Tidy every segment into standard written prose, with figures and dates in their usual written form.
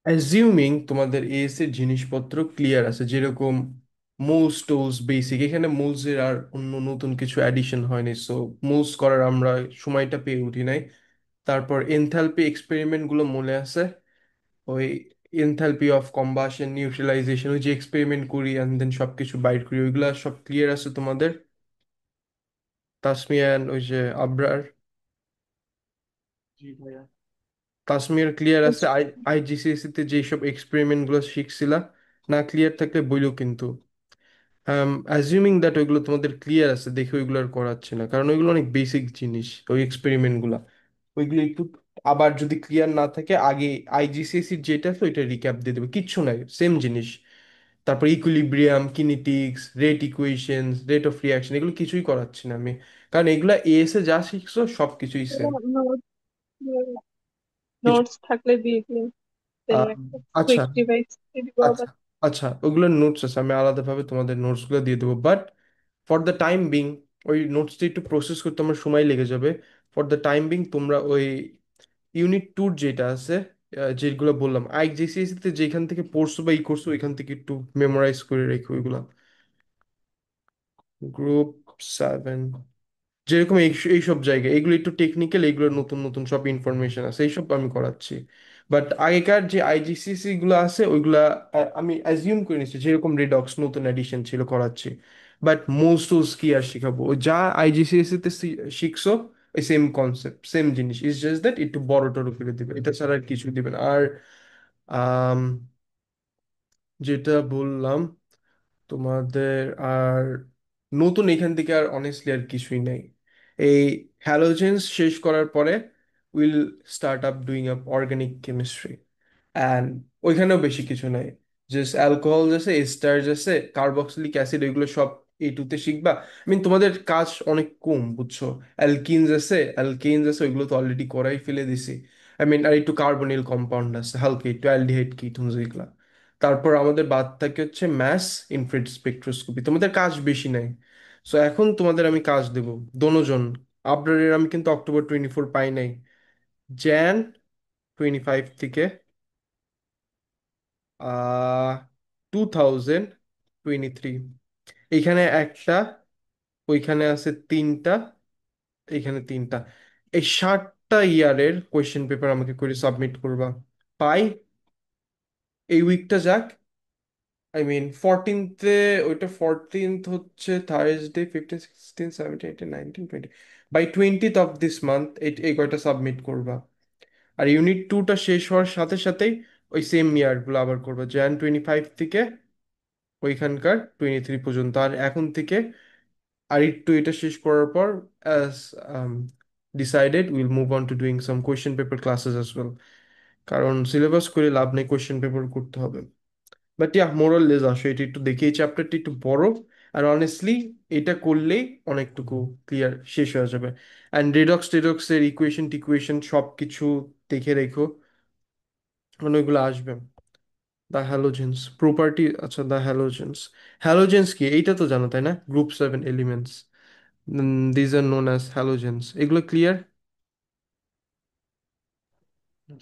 Assuming তোমাদের S এর জিনিসপত্র ক্লিয়ার আছে, যেরকম মোলস টোলস বেসিক, এখানে মোলস এর আর অন্য নতুন কিছু অ্যাডিশন হয়নি, সো মোলস করার আমরা সময়টা পেয়ে উঠি নাই। তারপর এনথালপি এক্সপেরিমেন্ট গুলো মনে আছে, ওই এনথালপি অফ কম্বাশন, নিউট্রালাইজেশন, ওই যে এক্সপেরিমেন্ট করি অ্যান্ড দেন সবকিছু বাইর করি, ওইগুলা সব ক্লিয়ার আছে তোমাদের? তাসমিয়ান, ওই যে আবরার, জি ভাইয়া। তাসমিয়ার ক্লিয়ার আছে? আইজিসিএসসি তে যেসব এক্সপেরিমেন্ট গুলো শিখছিলা, না ক্লিয়ার থাকলে বইলো কিন্তু। অ্যাজিউমিং দ্যাট ওইগুলো তোমাদের ক্লিয়ার আছে, দেখে ওইগুলো আর করাচ্ছে না, কারণ ওইগুলো অনেক বেসিক জিনিস, ওই এক্সপেরিমেন্ট গুলা। ওইগুলো একটু আবার যদি ক্লিয়ার না থাকে, আগে আইজিসিএসসি যেটা আছে ওইটা রিক্যাপ দিয়ে দেবে, কিচ্ছু নাই, সেম জিনিস। তারপর equilibrium, kinetics, rate equations, rate of reaction, এগুলো কিছুই করাচ্ছি না আমি, কারণ এগুলা এএস এ যা শিখছো সব কিছুই সেম। কিছু নোটস থাকলে দিয়ে দিন, দেন আহ, একটা আচ্ছা, কুইক রিভাইজ দিয়ে দিব আচ্ছা, আবার। আচ্ছা, ওগুলোর নোটস আছে, আমি আলাদাভাবে তোমাদের নোটসগুলো দিয়ে দেবো, but for the time being ওই নোটসটা একটু প্রসেস করতে আমার সময় লেগে যাবে। ফর দ্য টাইম বিং তোমরা ওই ইউনিট টুর যেটা আছে, যেগুলো বললাম আইজিসিএসসি তে যেখান থেকে পড়ছো বা ই করছো, ওইখান থেকে একটু মেমোরাইজ করে রেখো ওইগুলা। গ্রুপ 7, যেরকম এইসব জায়গায় এগুলো একটু টেকনিক্যাল, এগুলোর নতুন নতুন সব ইনফরমেশন আছে, এইসব আমি করাচ্ছি। বাট আগেকার যে আইজিসিসি গুলো আছে ওইগুলা আমি অ্যাজিউম করে নিচ্ছি, যেরকম রিডক্স নতুন এডিশন ছিল করাচ্ছি। বাট মোস্ট কি আর শিখাবো, ওই যা আইজিসিএসসি তে শিখছো, ওই সেম কনসেপ্ট সেম জিনিস, ইজ জাস্ট দ্যাট একটু বড় টড় করে দিবে, এটা ছাড়া আর কিছু দিবে না। আর আম, যেটা বললাম তোমাদের, আর নতুন এখান থেকে আর অনেস্টলি আর কিছুই নাই। এই হ্যালোজেন্স শেষ করার পরে will start up doing up organic chemistry, and ওইখানেও বেশি কিছু নাই, জাস্ট অ্যালকোহল আছে, এস্টার্স আছে, কার্বক্সিলিক অ্যাসিড, ওইগুলো সব এই টুতে শিখবা। আই মিন তোমাদের কাজ অনেক কম, বুঝছো? অ্যালকিনস আছে, ওইগুলো তো অলরেডি করাই ফেলে দিছি। আই মিন আর একটু কার্বনিল কম্পাউন্ড আছে হালকা, একটু অ্যালডিহাইড কিটোনস, এগুলা। তারপর আমাদের বাদ থাকে হচ্ছে ম্যাস ইনফ্রারেড স্পেকট্রোস্কোপি, তোমাদের কাজ বেশি নাই। সো এখন তোমাদের আমি কাজ দেব দনোজন। আবরারের আমি কিন্তু অক্টোবর 24 পাই নাই, jan 25 থেকে 2023, এইখানে একটা, ওইখানে আছে তিনটা, এইখানে তিনটা, এই 7টা ইয়ারের কোয়েশ্চেন পেপার আমাকে করে সাবমিট করবা। পাই, এই উইকটা যাক, আই মিন 14th, ওইটা 14th হচ্ছে Thursday, 15, 16, 17, 18, 19, 20, by 20th of this month এই কয়টা সাবমিট করবা। আর ইউনিট 2টা শেষ হওয়ার সাথে সাথেই ওই সেম ইয়ার গুলো আবার করবা, jan 25 থেকে ওইখানকার 23 পর্যন্ত। আর এখন থেকে আর একটু এটা শেষ করার পর, as decided, will move on to doing some question paper classes as well, কারণ সিলেবাস করে লাভ নেই, কোয়েশ্চেন পেপার করতে হবে। বাট ইয়া, মোরাল আসো, এটা একটু দেখি, এই চ্যাপ্টারটা একটু বড়, আর অনেস্টলি এটা করলেই অনেকটুকু ক্লিয়ার শেষ হয়ে যাবে। অ্যান্ড রিডক্স টিডক্স এর ইকুয়েশন টিকুয়েশন সব কিছু দেখে রেখো, মানে ওইগুলো আসবে। দ্য হ্যালোজেন্স প্রপার্টি, আচ্ছা, দ্য হ্যালোজেন্স, হ্যালোজেন্স কি এইটা তো জানো তাই না? Group 7 elements, these are known as halogens, এগুলো ক্লিয়ার?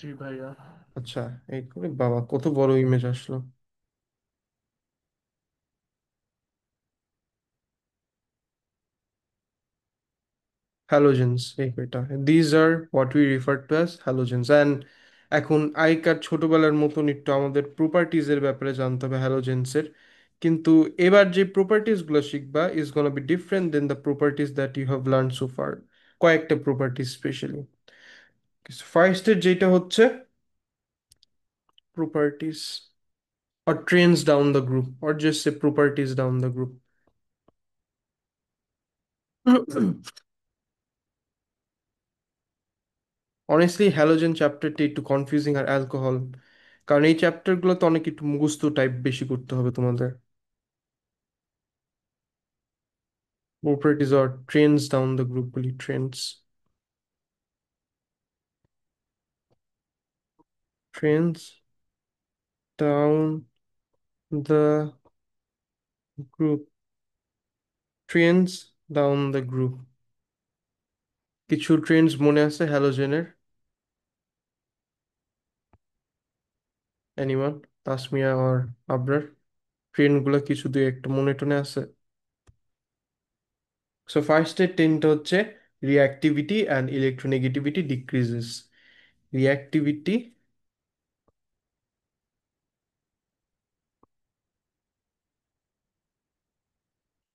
জি ভাইয়া। আচ্ছা, এই করে বাবা কত বড় ইমেজ আসলো। হ্যালোজেন্স, এই এটা, these are what we refer to as halogens. And এখন আগেকার ছোটবেলার মতন একটু আমাদের প্রপার্টিজ এর ব্যাপারে জানতে হবে হ্যালোজেন্সের, কিন্তু এবার যে প্রপার্টিজ গুলো শিখবা is gonna be different then the properties that you have learn so far. কয়েকটা প্রপার্টিজ স্পেশালি, ফার্স্টের যেটা হচ্ছে properties or trains down the group, or just say properties down the group. Honestly halogen চ্যাপ্টারটি একটু confusing, আর alcohol, কারণ এই চ্যাপ্টারগুলো তো অনেক একটু মুখস্থ টাইপ বেশি করতে হবে তোমাদের। Properties are trends down the group বলি, trends, trends down the group, trends down the group. কিছু ট্রেন্স মনে আছে হ্যালোজেনের? এনিওয়ান? তাসমিয়া আর আবরার ফ্রেন্ড গুলা কিছু দুই একটা মনে টনে আছে? সো ফার্স্টের টেনটা হচ্ছে reactivity and electronegativity decreases. Reactivity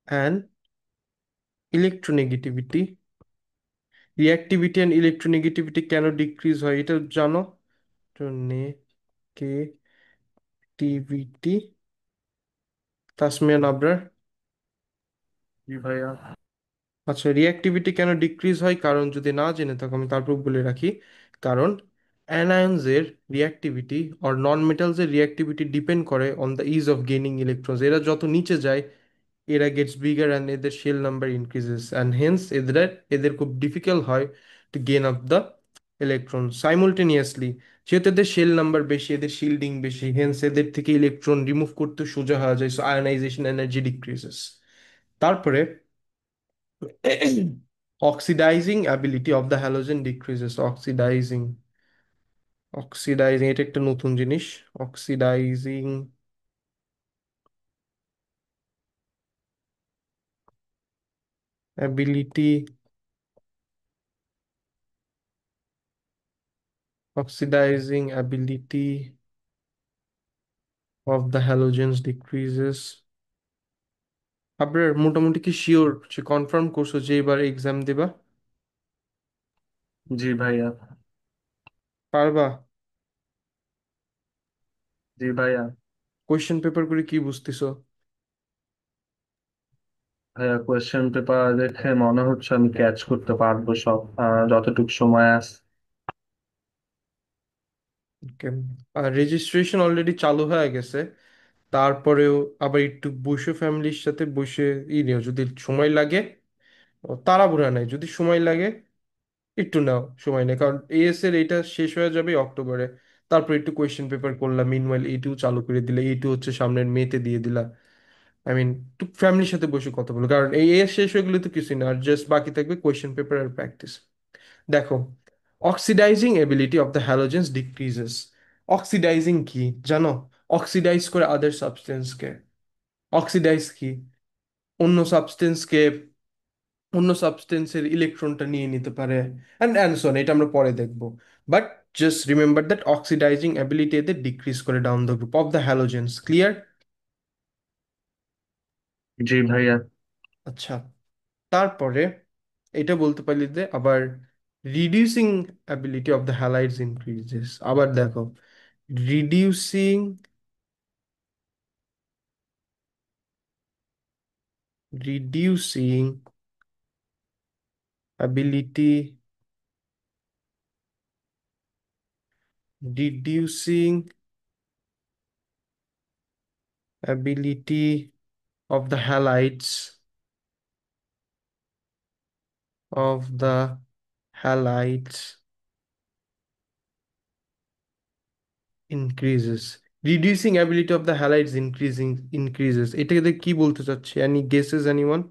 and electronegativity. Reactivity and electronegativity কেন ডিক্রিজ হয় এটা জানো? তো নেগেটিভিটি। তাসমিয়া আবরার? জি ভাইয়া। আচ্ছা, রিঅ্যাক্টিভিটি কেন ডিক্রিজ হয় কারণ যদি না জেনে থাকো আমি তারপর বলে রাখি। কারণ অ্যানায়ন্সের রিঅ্যাক্টিভিটি আর নন মেটালসের রিঅ্যাক্টিভিটি ডিপেন্ড করে on the ease of gaining electrons. এরা যত নিচে যায় এরা গেটস বিগার অ্যান্ড এদের shell number increases and hence এদের এদের খুব ডিফিকাল্ট হয় to gain up the electron simultaneously. যেহেতু এদের শেল নাম্বার বেশি, এদের শিল্ডিং বেশি, হেন্স এদের থেকে ইলেকট্রন রিমুভ করতে সোজা হওয়া যায়, সো আয়নাইজেশন এনার্জি ডিক্রিজেস। তারপরে oxidizing ability of the halogen decreases। Oxidising এটা একটা নতুন জিনিস। Oxidising ability oxidizing ability of the halogens decreases। আপনার মোটামুটি কি শিওর, সে কনফার্ম করছো যে এবার এক্সাম দেবা? জি ভাইয়া। পারবা? জি ভাইয়া। কোয়েশ্চেন পেপার করে কি বুঝতেছো? ভাইয়া কোয়েশ্চেন পেপার দেখে মনে হচ্ছে আমি ক্যাচ করতে পারবো সব, যতটুকু সময় আছে। ওকে। আর রেজিস্ট্রেশন অলরেডি চালু হয়ে গেছে। তারপরেও আবার একটু বসে ফ্যামিলির সাথে বসে নিও যদি সময় লাগে। তাড়াহুড়া নাই, যদি সময় লাগে একটু নাও, সময় নেই, কারণ এএস এর এটা শেষ হয়ে যাবে অক্টোবরে। তারপর একটু কোয়েশ্চেন পেপার করলাম, মিনওয়াইল এইটু চালু করে দিলে, এইটু হচ্ছে সামনের মেতে দিয়ে দিলা। আই মিন একটু ফ্যামিলির সাথে বসে কথা বলো, কারণ এই এএস শেষ হয়ে গেলে তো কিছুই না, আর জাস্ট বাকি থাকবে কোয়েশ্চেন পেপার আর প্র্যাকটিস। দেখো, oxidizing ability of the halogens decreases. Oxidizing কি জানো? অক্সিডাইজ করে আদার সাবস্টেন্সকে। অক্সিডাইজ কি? অন্য সাবস্টেন্সকে, অন্য সাবস্টেন্সের ইলেকট্রনটা নিয়ে নিতে পারে, অ্যান্ড সো অন, এটা আমরা পরে দেখবো। But just remember that oxidizing ability এদের ডিক্রিজ করে down the group of the halogens. Clear? জি ভাইয়া। আচ্ছা, তারপরে এটা বলতে পারলি যে আবার reducing ability of the halides increases. আবার দেখো, reducing reducing ability reducing ability of the halides of the halides increases। Reducing ability of the halides increases এটাকে কি বলতে চাচ্ছে? any guesses anyone?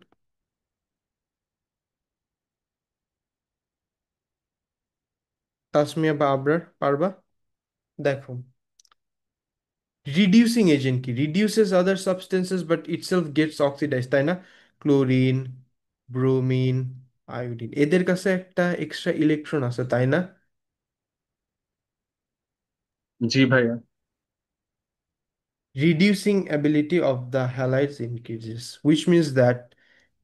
তাসমিয়া বা আবরার পারবা? দেখো, রিডিউসিং এজেন্ট কি? Reduces other substances but itself gets oxidize, তাই না? ক্লোরিন, ব্রোমিন, আয়োডিন, এদের কাছে একটা এক্সট্রা ইলেকট্রন আছে, তাই না? জি ভাইয়া। Reducing ability of the halides increases, which means that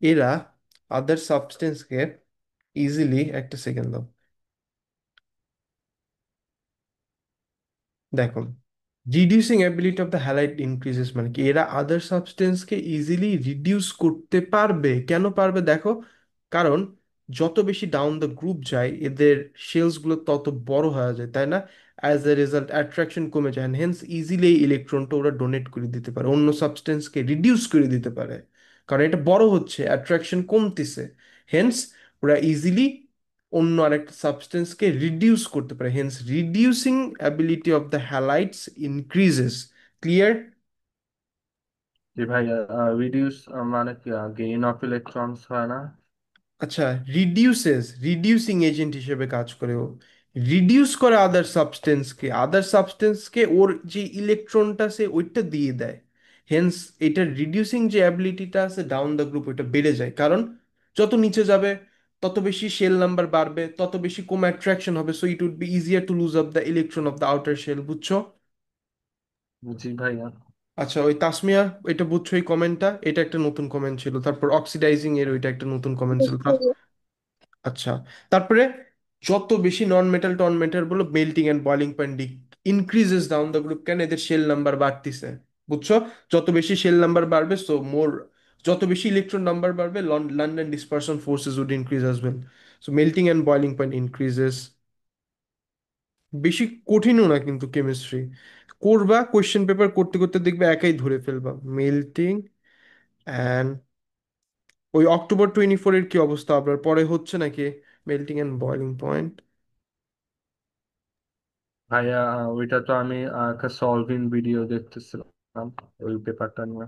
এরা other substance কে easily, একটা সেকেন্ড দাও, দেখো, reducing ability of the halide increases মানে কি? এরা আদার সাবস্টেন্সকে ইজিলি রিডিউস করতে পারবে। কেন পারবে দেখো, কারণ যত বেশি ডাউন দ্য গ্রুপ যায় এদের শেলস গুলো তত বড় হয়ে যায়, তাই না? অ্যাজ এ রেজাল্ট অ্যাট্রাকশন কমে যায়, হেন্স ইজিলি এই ইলেকট্রনটা ওরা ডোনেট করে দিতে পারে, অন্য সাবস্টেন্সকে রিডিউস করে দিতে পারে। কারণ এটা বড় হচ্ছে, অ্যাট্রাকশন কমতেছে, হেন্স ওরা ইজিলি অন্য আরেকটা সাবস্টেন্সকে রিডিউস করতে পারে, hence reducing ability of the halides increases. Clear? জি ভাইয়া। রিডিউস মানে কি, গেইন অফ ইলেকট্রনস হয় না? আচ্ছা, রিডিউসিং এজেন্ট হিসেবে কাজ করে ও। রিডিউস করে আদার সাবস্টেন্সকে ওর যে ইলেকট্রনটা সে ওইটা দিয়ে দেয়। হেন্স এটার রিডিউসিং যে অ্যাবিলিটিটা আছে ডাউন দ্য গ্রুপ ওইটা বেড়ে যায়, কারণ যত নিচে যাবে তত বেশি শেল নাম্বার বাড়বে, তত বেশি কোম অ্যাট্রাকশন হবে, so it would be easier to lose up the electron of the outer shell. বুঝছো? জি ভাইয়া। আচ্ছা, ওই তাসমিয়া, এটা বুঝছো এই কমেন্টটা? এটা একটা নতুন কমেন্ট ছিল। তারপর অক্সিডাইজিং এর ওইটা একটা নতুন কমেন্ট ছিল। আচ্ছা, তারপরে যত বেশি নন মেটাল টন মেটাল বলো, melting and boiling point increases down the group. কেন? এদের শেল নাম্বার বাড়তিছে। বুঝছো? যত বেশি শেল নাম্বার বাড়বে, সো মোর, যত বেশি ইলেকট্রন নাম্বার বাড়বে, London dispersion forces would increase as well. So melting and boiling point increases. বেশি কঠিনও না কিন্তু কেমিস্ট্রি। করবা, কোয়েশ্চেন পেপার করতে করতে দেখবে একাই ধরে ফেলবা। মেল্টিং অ্যান্ড, ওই অক্টোবর 24 এর কি অবস্থা আপনার পরে হচ্ছে নাকি? Melting and boiling point. ভাইয়া ওইটা তো আমি একটা সলভিং ভিডিও দেখতেছিলাম ওই পেপারটা নিয়ে।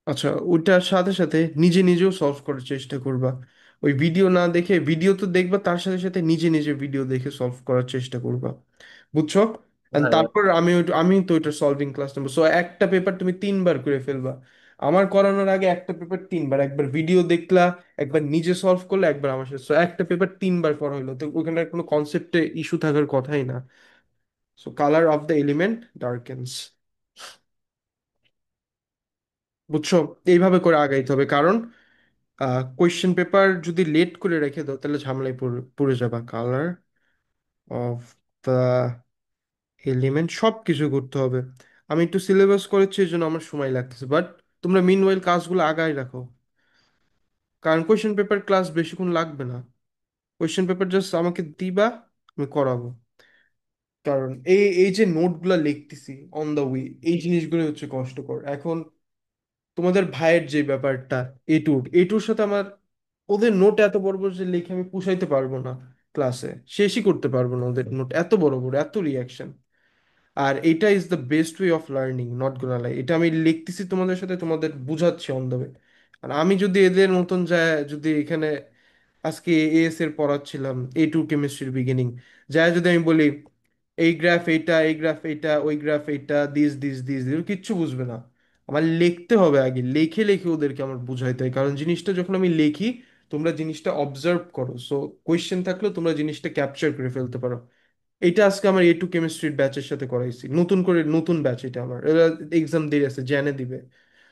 আচ্ছা, ওইটার সাথে সাথে নিজে নিজেও সলভ করার চেষ্টা করবা। ওই ভিডিও না দেখে, ভিডিও তো দেখবা, তার সাথে সাথে নিজে নিজে ভিডিও দেখে সলভ করার চেষ্টা করবা। বুঝছো? And ভাইয়া তারপর আমি তো ওইটা সলভিং ক্লাস নেবো, সো একটা পেপার তুমি 3 বার করে ফেলবা। আমার করানোর আগে একটা পেপার 3 বার, একবার ভিডিও দেখলা, একবার নিজে সলভ করলে, একবার আমার সাথে, সো একটা পেপার 3 বার করা হলো, তো ওখানে আর কোনো কনসেপ্টে ইস্যু থাকার কথাই না। So colour of the element darkens. বুঝছো? এইভাবে করে আগাইতে হবে, কারণ কোয়েশ্চেন পেপার যদি লেট করে রেখে দাও তাহলে ঝামেলায় পড়ে পড়ে যাবা। কালার অফ দ্য এলিমেন্ট সব কিছু করতে হবে। আমি একটু সিলেবাস করেছি এই জন্য আমার সময় লাগতেছে, বাট তোমরা মিনওয়াইল কাজগুলো আগায় রাখো, কারণ কোয়েশ্চেন পেপার ক্লাস বেশিক্ষণ লাগবে না। কোয়েশ্চেন পেপার জাস্ট আমাকে দিবা, আমি করাবো। কারণ এই এই যে নোটগুলা লিখতেছি অন দ্য ওয়ে, এই জিনিসগুলো হচ্ছে কষ্টকর। এখন তোমাদের ভাইয়ের যে ব্যাপারটা, এটুর সাথে আমার, ওদের নোট এত বড় বড় যে লিখে আমি পুষাইতে পারবো না ক্লাসে, শেষই করতে পারবো না। ওদের নোট এত বড় বড়, এত রিয়াকশন। আর এটা is the best way of learning, not gonna lie. এটা আমি লিখতেছি তোমাদের সাথে, তোমাদের বুঝাচ্ছি অন দ্য ওয়ে। আর আমি যদি এদের মতন যায়, যদি এখানে আজকে এএস এর পড়াচ্ছিলাম, কেমিস্ট্রির বিগিনিং, যায় যদি আমি বলি এই গ্রাফ এইটা, এই গ্রাফ এইটা, ওই গ্রাফ এইটা, দিস দিস দিস দিস, কিচ্ছু বুঝবে না। আমার লিখতে হবে আগে, লিখে লিখে ওদেরকে আমার বুঝাইতে হয়, কারণ জিনিসটা যখন আমি লিখি, তোমরা জিনিসটা অবজার্ভ করো, সো কোয়েশ্চেন থাকলেও তোমরা জিনিসটা ক্যাপচার করে ফেলতে পারো। এটা আজকে আমার কেমিস্ট্রির ব্যাচের সাথে করাইছি, নতুন করে নতুন ব্যাচ, এটা আমার, এরা এক্সাম দিয়ে আছে, জেনে দিবে।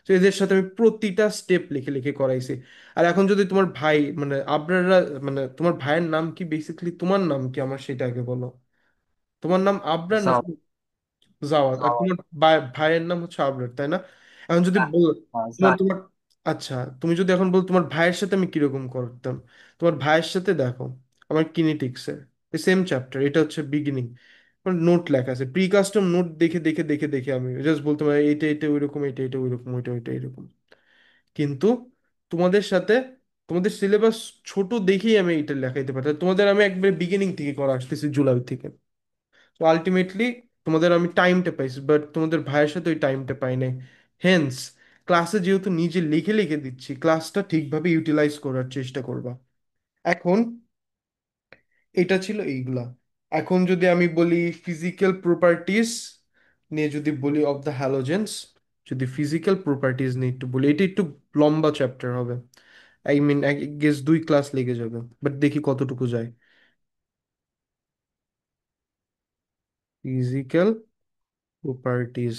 তো এদের সাথে আমি প্রতিটা স্টেপ লিখে লিখে করাইছি। আর এখন যদি তোমার ভাই, মানে আবরাররা, মানে তোমার ভাইয়ের নাম কি, বেসিক্যালি তোমার নাম কি আমার সেটা আগে বলো। তোমার নাম আবরার যাও নাকি জাওয়াদ? আর যাও। তোমার ভাইয়ের নাম হচ্ছে আবরার, তাই না? এখন যদি হ্যাঁ, বল, যাক। তোমার, আচ্ছা, তুমি যদি এখন বল তোমার ভাইয়ের সাথে আমি কিরকম করতাম, তোমার ভাইয়ের সাথে দেখো আমার কিনেটিক্সের সেম চ্যাপ্টার, এটা হচ্ছে বিগিনিং, নোট লেখা আছে, প্রি কাস্টম নোট দেখে দেখে দেখে দেখে আমি জাস্ট বলতে পারি এটা এটা ওইরকম, এটা এটা ওইরকম, ওইটা ওইটা এরকম। কিন্তু তোমাদের সাথে, তোমাদের সিলেবাস ছোট দেখেই আমি এটা লেখাইতে পারতাম, তোমাদের আমি একবারে বিগিনিং থেকে করা আসতেছি, জুলাই থেকে। তো আলটিমেটলি তোমাদের আমি টাইমটা পাইছি, বাট তোমাদের ভাইয়ের সাথে ওই টাইমটা পাই নাই। হেন্স ক্লাসে যেহেতু নিজে লিখে লিখে দিচ্ছি, ক্লাসটা ঠিকভাবে ইউটিলাইজ করার চেষ্টা করবা। এখন এটা ছিল এইগুলা। এখন যদি আমি বলি ফিজিক্যাল প্রপার্টিজ নিয়ে, যদি বলি অফ দ্য হ্যালোজেন্স, যদি ফিজিক্যাল প্রপার্টিজ নিয়ে একটু বলি, এটা একটু লম্বা চ্যাপ্টার হবে। I mean, I guess 2 class লেগে যাবে, বাট দেখি কতটুকু যায়। Physical properties,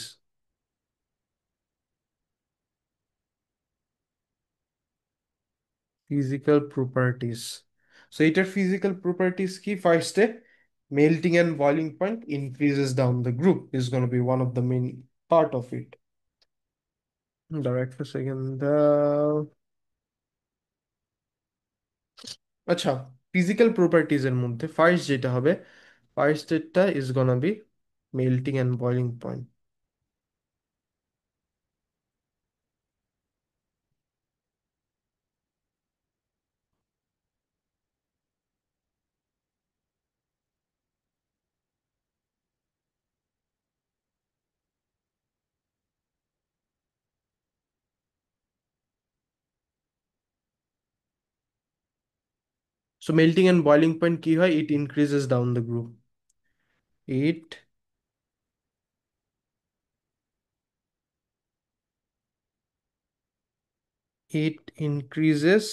physical properties. So এটার ফিজিক্যাল প্রপার্টিজ কি? ফার্স্টে, melting and boiling point increases down the group is going to be one of the main part of it. Direct for second. আচ্ছা, physical properties এর মধ্যে first যেটা হবে, first এটা is gonna B melting and boiling point. So melting and boiling point কি হয়? It increases down the group. it it increases,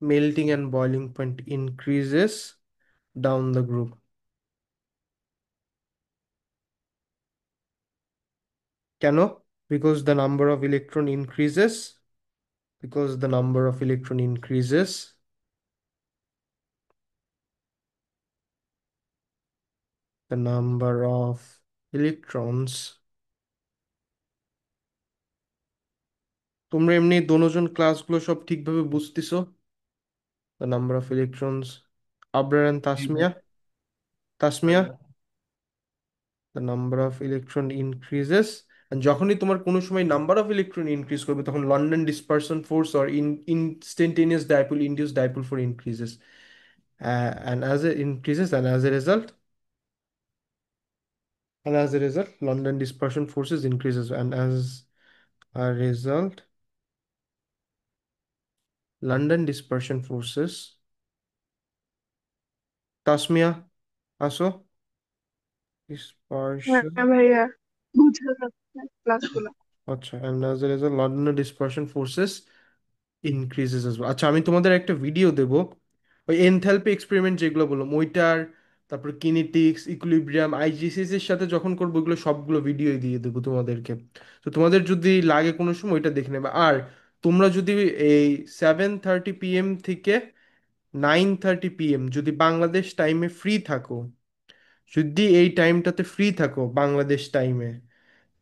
melting and boiling point increases down the group. কেন? Because the number of electron increases, because the number of electron increases, the number of electrons, তোমরা এমনি দোনোজন ক্লাসগুলো সব ঠিকভাবে বুঝতেছো? The number of electrons, Abrar and জি ভাই। Tasmia, the number of electron increases, and যখনই তোমার কোনো সময় নাম্বার অফ ইলেকট্রন ইনক্রিজ করবে তখন London dispersion force or instantaneous dipole induced dipole force increases, and as it increases, and as a result London dispersion forces increases, and as a result London dispersion forces, Tasmia আসো, dispersion, হ্যাঁ ভাইয়া, বুঝা যাচ্ছে ক্লাসগুলো। আচ্ছা, and as a result London dispersion forces increases as well। আচ্ছা, আমি তোমাদের একটা ভিডিও দেব, ওই এনথালপি এক্সপেরিমেন্ট যেগুলো বললাম ওইটার, তারপর কিনেটিক্স, ইকুইলিব্রিয়াম, আইজিসিস এর সাথে যখন করবো ওইগুলো সবগুলো ভিডিও দিয়ে দেবো তোমাদেরকে। তো তোমাদের যদি লাগে কোনো সময় ওইটা দেখে নেবে। আর তোমরা যদি এই 7:30 PM থেকে 9:30 PM যদি বাংলাদেশ টাইমে ফ্রি থাকো, যদি এই টাইমটাতে ফ্রি থাকো বাংলাদেশ টাইমে,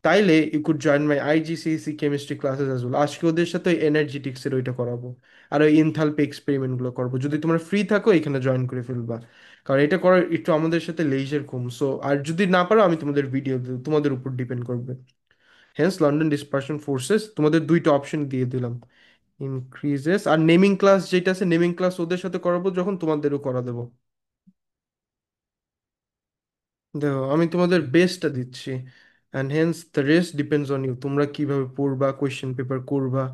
তাইলে you could join my IGCC chemistry classes as well. আজকে ওদের সাথে ওই এনার্জেটিক্স এর ওইটা করাবো, আর ওই এনথালপি এক্সপেরিমেন্ট গুলো করবো। যদি তোমরা ফ্রি থাকো এখানে জয়েন করে ফেলবা, কারণ এটা করার একটু আমাদের সাথে লেজার কম। সো আর যদি না পারো আমি তোমাদের ভিডিও দেবো, তোমাদের উপর ডিপেন্ড করবে। হেন্স লন্ডন ডিসপারশন ফোর্সেস তোমাদের দুইটা অপশন দিয়ে দিলাম, ইনক্রিজেস আর নেমিং ক্লাস যেটা আছে, নেমিং ক্লাস ওদের সাথে করাবো যখন তোমাদেরও করা দেবো। দেখো আমি তোমাদের বেস্টটা দিচ্ছি, and hence the rest depends on you, তোমরা কিভাবে পড়বা, কোয়েশ্চেন পেপার করবা,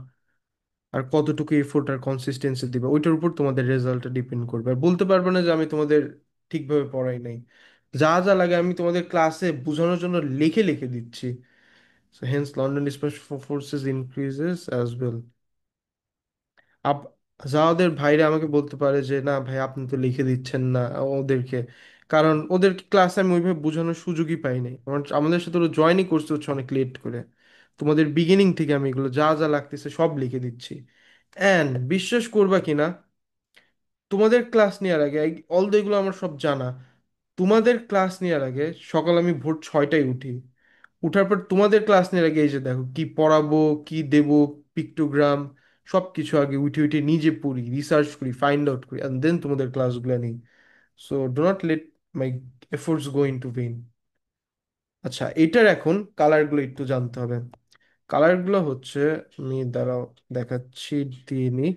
আর কতটুকু এফোর্ট আর কনসিস্টেন্সি দিবে ওইটার উপর তোমাদের রেজাল্টটা ডিপেন্ড করবে। আর বলতে পারবে না যে আমি তোমাদের ঠিকভাবে পড়াই নাই, যা যা লাগে আমি তোমাদের ক্লাসে বোঝানোর জন্য লিখে লিখে দিচ্ছি। So Haynes London dispersion forces increases as well. Up যাদের ভাইরা আমাকে বলতে পারে যে না ভাই আপনি তো লিখে দিচ্ছেন না ওদেরকে, কারণ ওদের ক্লাসে আমি ওইভাবে বোঝানোর সুযোগই পাই নাই, কারণ আমাদের সাথে ওরা জয়েনই করছে হচ্ছে অনেক লেট করে। তোমাদের বিগিনিং থেকে আমি এগুলো যা যা লাগতেছে সব লিখে দিচ্ছি। অ্যান্ড বিশ্বাস করবা কিনা, তোমাদের ক্লাস নেওয়ার আগে, অলদো এগুলো আমার সব জানা, তোমাদের ক্লাস নেওয়ার আগে সকাল আমি ভোর 6টায় উঠি, উঠার পর তোমাদের ক্লাস নেওয়ার আগে এই যে দেখো কি পড়াবো, কি দেবো, পিক্টোগ্রাম, সব কিছু আগে উঠে উঠে নিজে পড়ি, রিসার্চ করি, ফাইন্ড আউট করি, অ্যান্ড দেন তোমাদের ক্লাসগুলো নিই। So do not let my efforts go into vain. আচ্ছা, এটার এখন কালারগুলো একটু জানতে হবে। কালারগুলো হচ্ছে, আমি দাঁড়াও দেখাচ্ছি, দিয়ে নিই।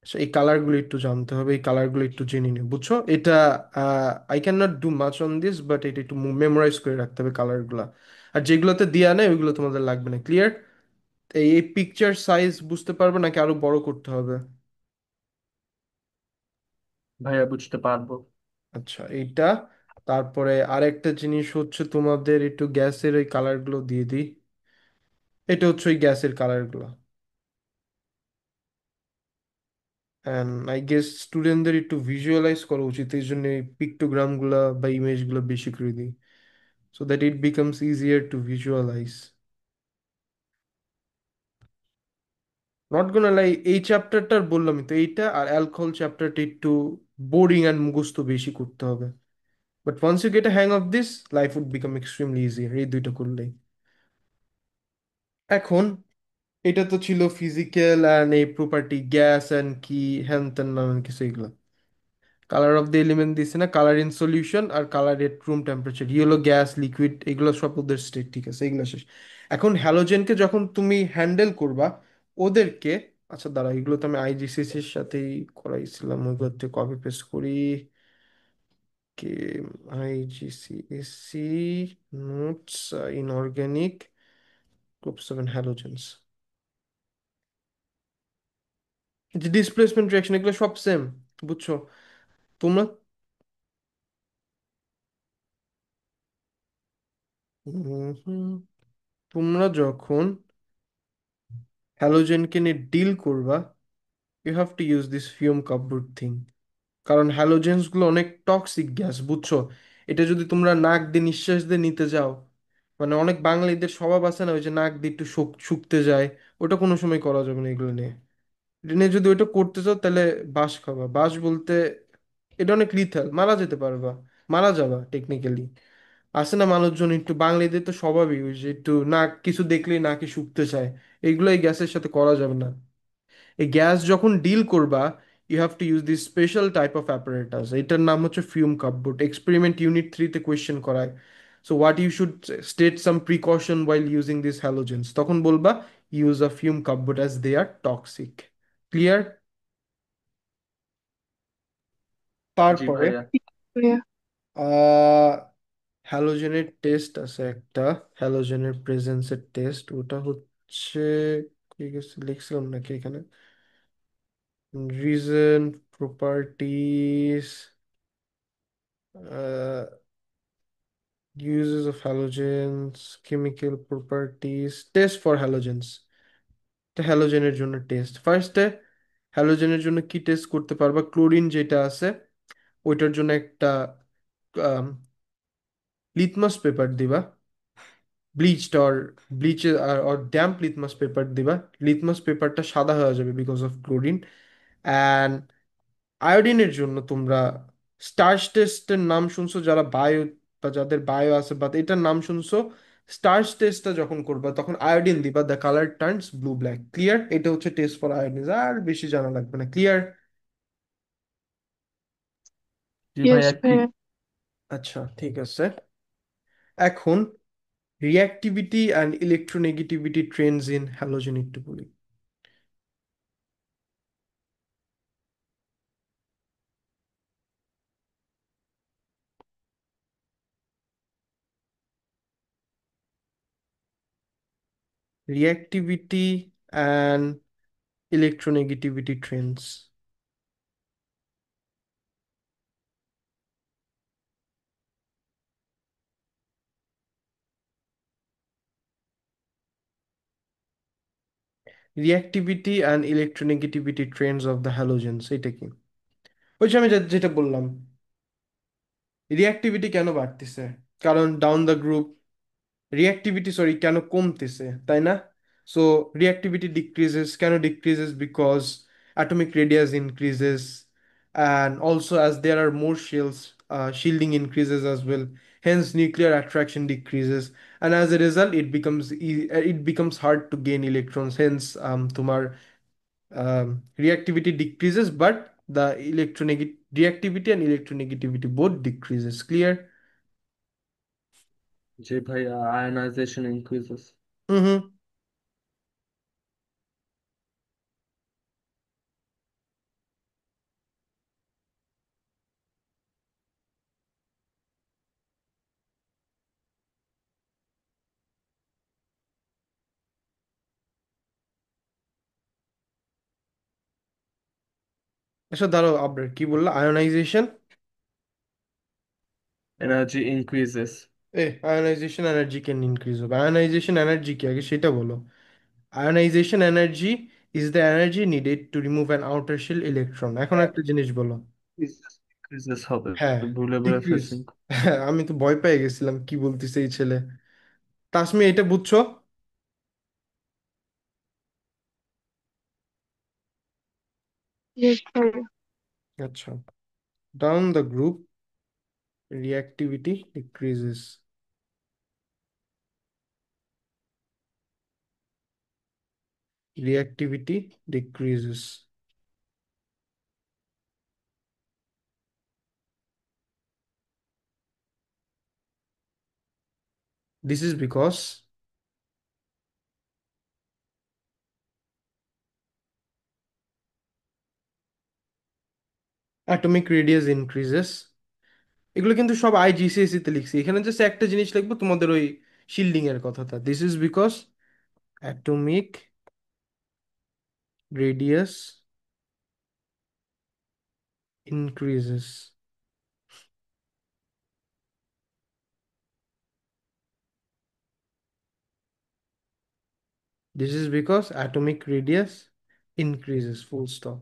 আচ্ছা, এই কালারগুলো একটু জানতে হবে, এই কালারগুলো একটু জেনে নিও, বুঝছো? এটা I can not do much on this, but এটা একটু মেমোরাইজ করে রাখতে হবে কালারগুলো। আর যেগুলোতে দেয়া নেই ওইগুলো তোমাদের লাগবে না, ক্লিয়ার? এই পিকচার সাইজ বুঝতে পারবে নাকি আরো বড় করতে হবে? ভাইয়া বুঝতে পারবো। আচ্ছা, এইটা। তারপরে আরেকটা জিনিস হচ্ছে তোমাদের একটু গ্যাসের ওই কালারগুলো দিয়ে দিই। এটা হচ্ছে ওই গ্যাসের কালারগুলো। অ্যান্ড আই গেস স্টুডেন্টদের একটু ভিজুয়ালাইজ করা উচিত, এই জন্য এই পিক্টোগ্রামগুলো বা ইমেজগুলো বেশি করে দিই, so that it becomes easier to visualize. Not gonna lie, এই চ্যাপ্টারটার বললামই তো, এইটা আর অ্যালকোহল চ্যাপ্টারটা একটু বোরিং অ্যান্ড মুখস্থ বেশি করতে হবে। But once you get a hang of this, life would become extremely easier এই দুইটা করলেই। এখন এটা তো ছিল ফিজিক্যাল অ্যান্ড এই প্রপার্টি, গ্যাস অ্যান্ড কি, হ্যান ত্যান নানান কিছু এগুলো। কালার অফ দ্য এলিমেন্ট দিছে না, কালার ইন সলিউশন আর colour at room temperature, yellow gas, liquid, এগুলো সব ওদের স্টেট, ঠিক আছে, এগুলো শেষ। এখন হ্যালোজেনকে যখন তুমি হ্যান্ডেল করবা ওদেরকে, আচ্ছা দাঁড়া, এগুলো তো আমি আইজিসিসির সাথেই করাইছিলাম, ওইগুলো থেকে কপি পেস্ট করি। কে আইজিসিএসসি নোটস, ইনঅর্গানিক গ্রুপ 7 হ্যালোজেন্স। যে ডিসপ্লেসমেন্ট রিয়াকশন এগুলো সব সেম, বুঝছো? তোমরা হুম, তোমরা যখন হ্যালোজেনকে নিয়ে ডিল করবা, you have to use this fume cupboard thing. কারণ হ্যালোজেন্স গুলো অনেক টক্সিক গ্যাস, বুঝছো? এটা যদি তোমরা নাক দিয়ে নিঃশ্বাস দিয়ে নিতে যাও, মানে অনেক বাঙালিদের স্বভাব আছে না, ওই যে নাক দিয়ে একটু শুকতে যায়, ওটা কোনো সময় করা যাবে না এগুলো নিয়ে। এটা নিয়ে যদি ওইটা করতে চাও তাহলে বাঁশ খাবা। বাঁশ বলতে এটা অনেক লিথাল, মারা যেতে পারবা, মারা যাবা টেকনিক্যালি। আছে না মানুষজন একটু, বাঙালিদের তো স্বভাবই ওই যে একটু নাক কিছু দেখলেই নাকে শুকতে চায়, এইগুলো এই গ্যাসের সাথে করা যাবে না। এই গ্যাস যখন ডিল করবা, you have to use this special type of apparatus, এটার নাম হচ্ছে ফিউম কাপবোর্ড। এক্সপেরিমেন্ট ইউনিট 3-তে কোয়েশ্চেন করায়। So what you should state some precaution while using this halogens, তখন বলবা use a fume cupboard as they are toxic. Clear? জি তারপরে ভাইয়া। ভাইয়া। আহ হ্যালোজেনের টেস্ট আছে একটা, হ্যালোজেনের প্রেজেন্সের টেস্ট, ওটা হচ্ছে ঠিক আছে লিখছিলাম নাকি এখানে, reason, properties, uses of halogens, chemical properties, test for halogens। এটা হ্যালোজেনের জন্য টেস্ট। ফার্স্টে হ্যালোজেনের জন্য কি টেস্ট করতে পারবা, ক্লোরিন যেটা আছে ওইটার জন্য একটা লিটমাস পেপার দিবা, ব্লিচড অর ব্লিচ আর ড্যাম্প লিটমাস পেপার দিবা। লিটমাস পেপারটা সাদা হয়ে যাবে বিকজ অফ ক্লোরিন। অ্যান্ড আয়োডিনের জন্য তোমরা স্টার্চ টেস্টের নাম শুনছো, যারা বায়ো বা যাদের বায়ো আছে বা এটার নাম শুনছো। স্টার্চ টেস্টটা যখন করবা তখন আয়োডিন দিবা, the colour turns blue black. Clear? এটা হচ্ছে টেস্ট ফর আয়োডিন, আর বেশি জানা লাগবে না। ক্লিয়ার? জি ইয়েস ভাইয়া কি? ভাইয়া। আচ্ছা ঠিক আছে। এখন reactivity and electronegativity Trends in halogen একটু বলি। Reactivity and electronegativity trends. Reactivity and electronegativity trends of the halogens, এটা কি? ওই যে আমি যেটা বললাম, রিঅ্যাক্টিভিটি কেন বাড়তেছে, কারণ down the group, reactivity sorry কেন কমতেছে, তাই না? সো রিঅ্যাক্টিভিটি ডিক্রিজেস, কেন decreases? Because atomic radius increases, and also as there are more shells, shielding increases as well. Hence nuclear attraction decreases, and as a result it becomes hard to gain electrons. Hence তোমার reactivity decreases, but the electronegativity reactivity and electronegativity both decreases. Clear? জি ভাইয়া, ionisation increases. Mm-hmm. আচ্ছা দাঁড়াও, update কি বললা? Ionisation? Energy increases. Ionisation energy can increase হবে? Ionisation energy কি আগে সেটা বলো। Ionisation energy is the energy needed to remove an outer shell electron. এখন একটা জিনিস বলো। ইনক্রিজেস হবে। হ্যাঁ, ভুলে ভুলে ডিক্রিজ। ফেলছি। হ্যাঁ, আমি তো ভয় পেয়ে গেছিলাম কি বলতেছে এই ছেলে। তাসমি এটা বুঝছো? ইয়েস ভাইয়া। আচ্ছা, down the group reactivity decreases. Reactivity decreases. This is because atomic radius increases। এগুলো কিন্তু সব আইজিসিএসি তে লিখছি, এখানে জাস্ট একটা জিনিস লিখবো তোমাদের ওই শিল্ডিং এর কথাটা। This is because atomic radius increases. This is because atomic radius increases, full stop.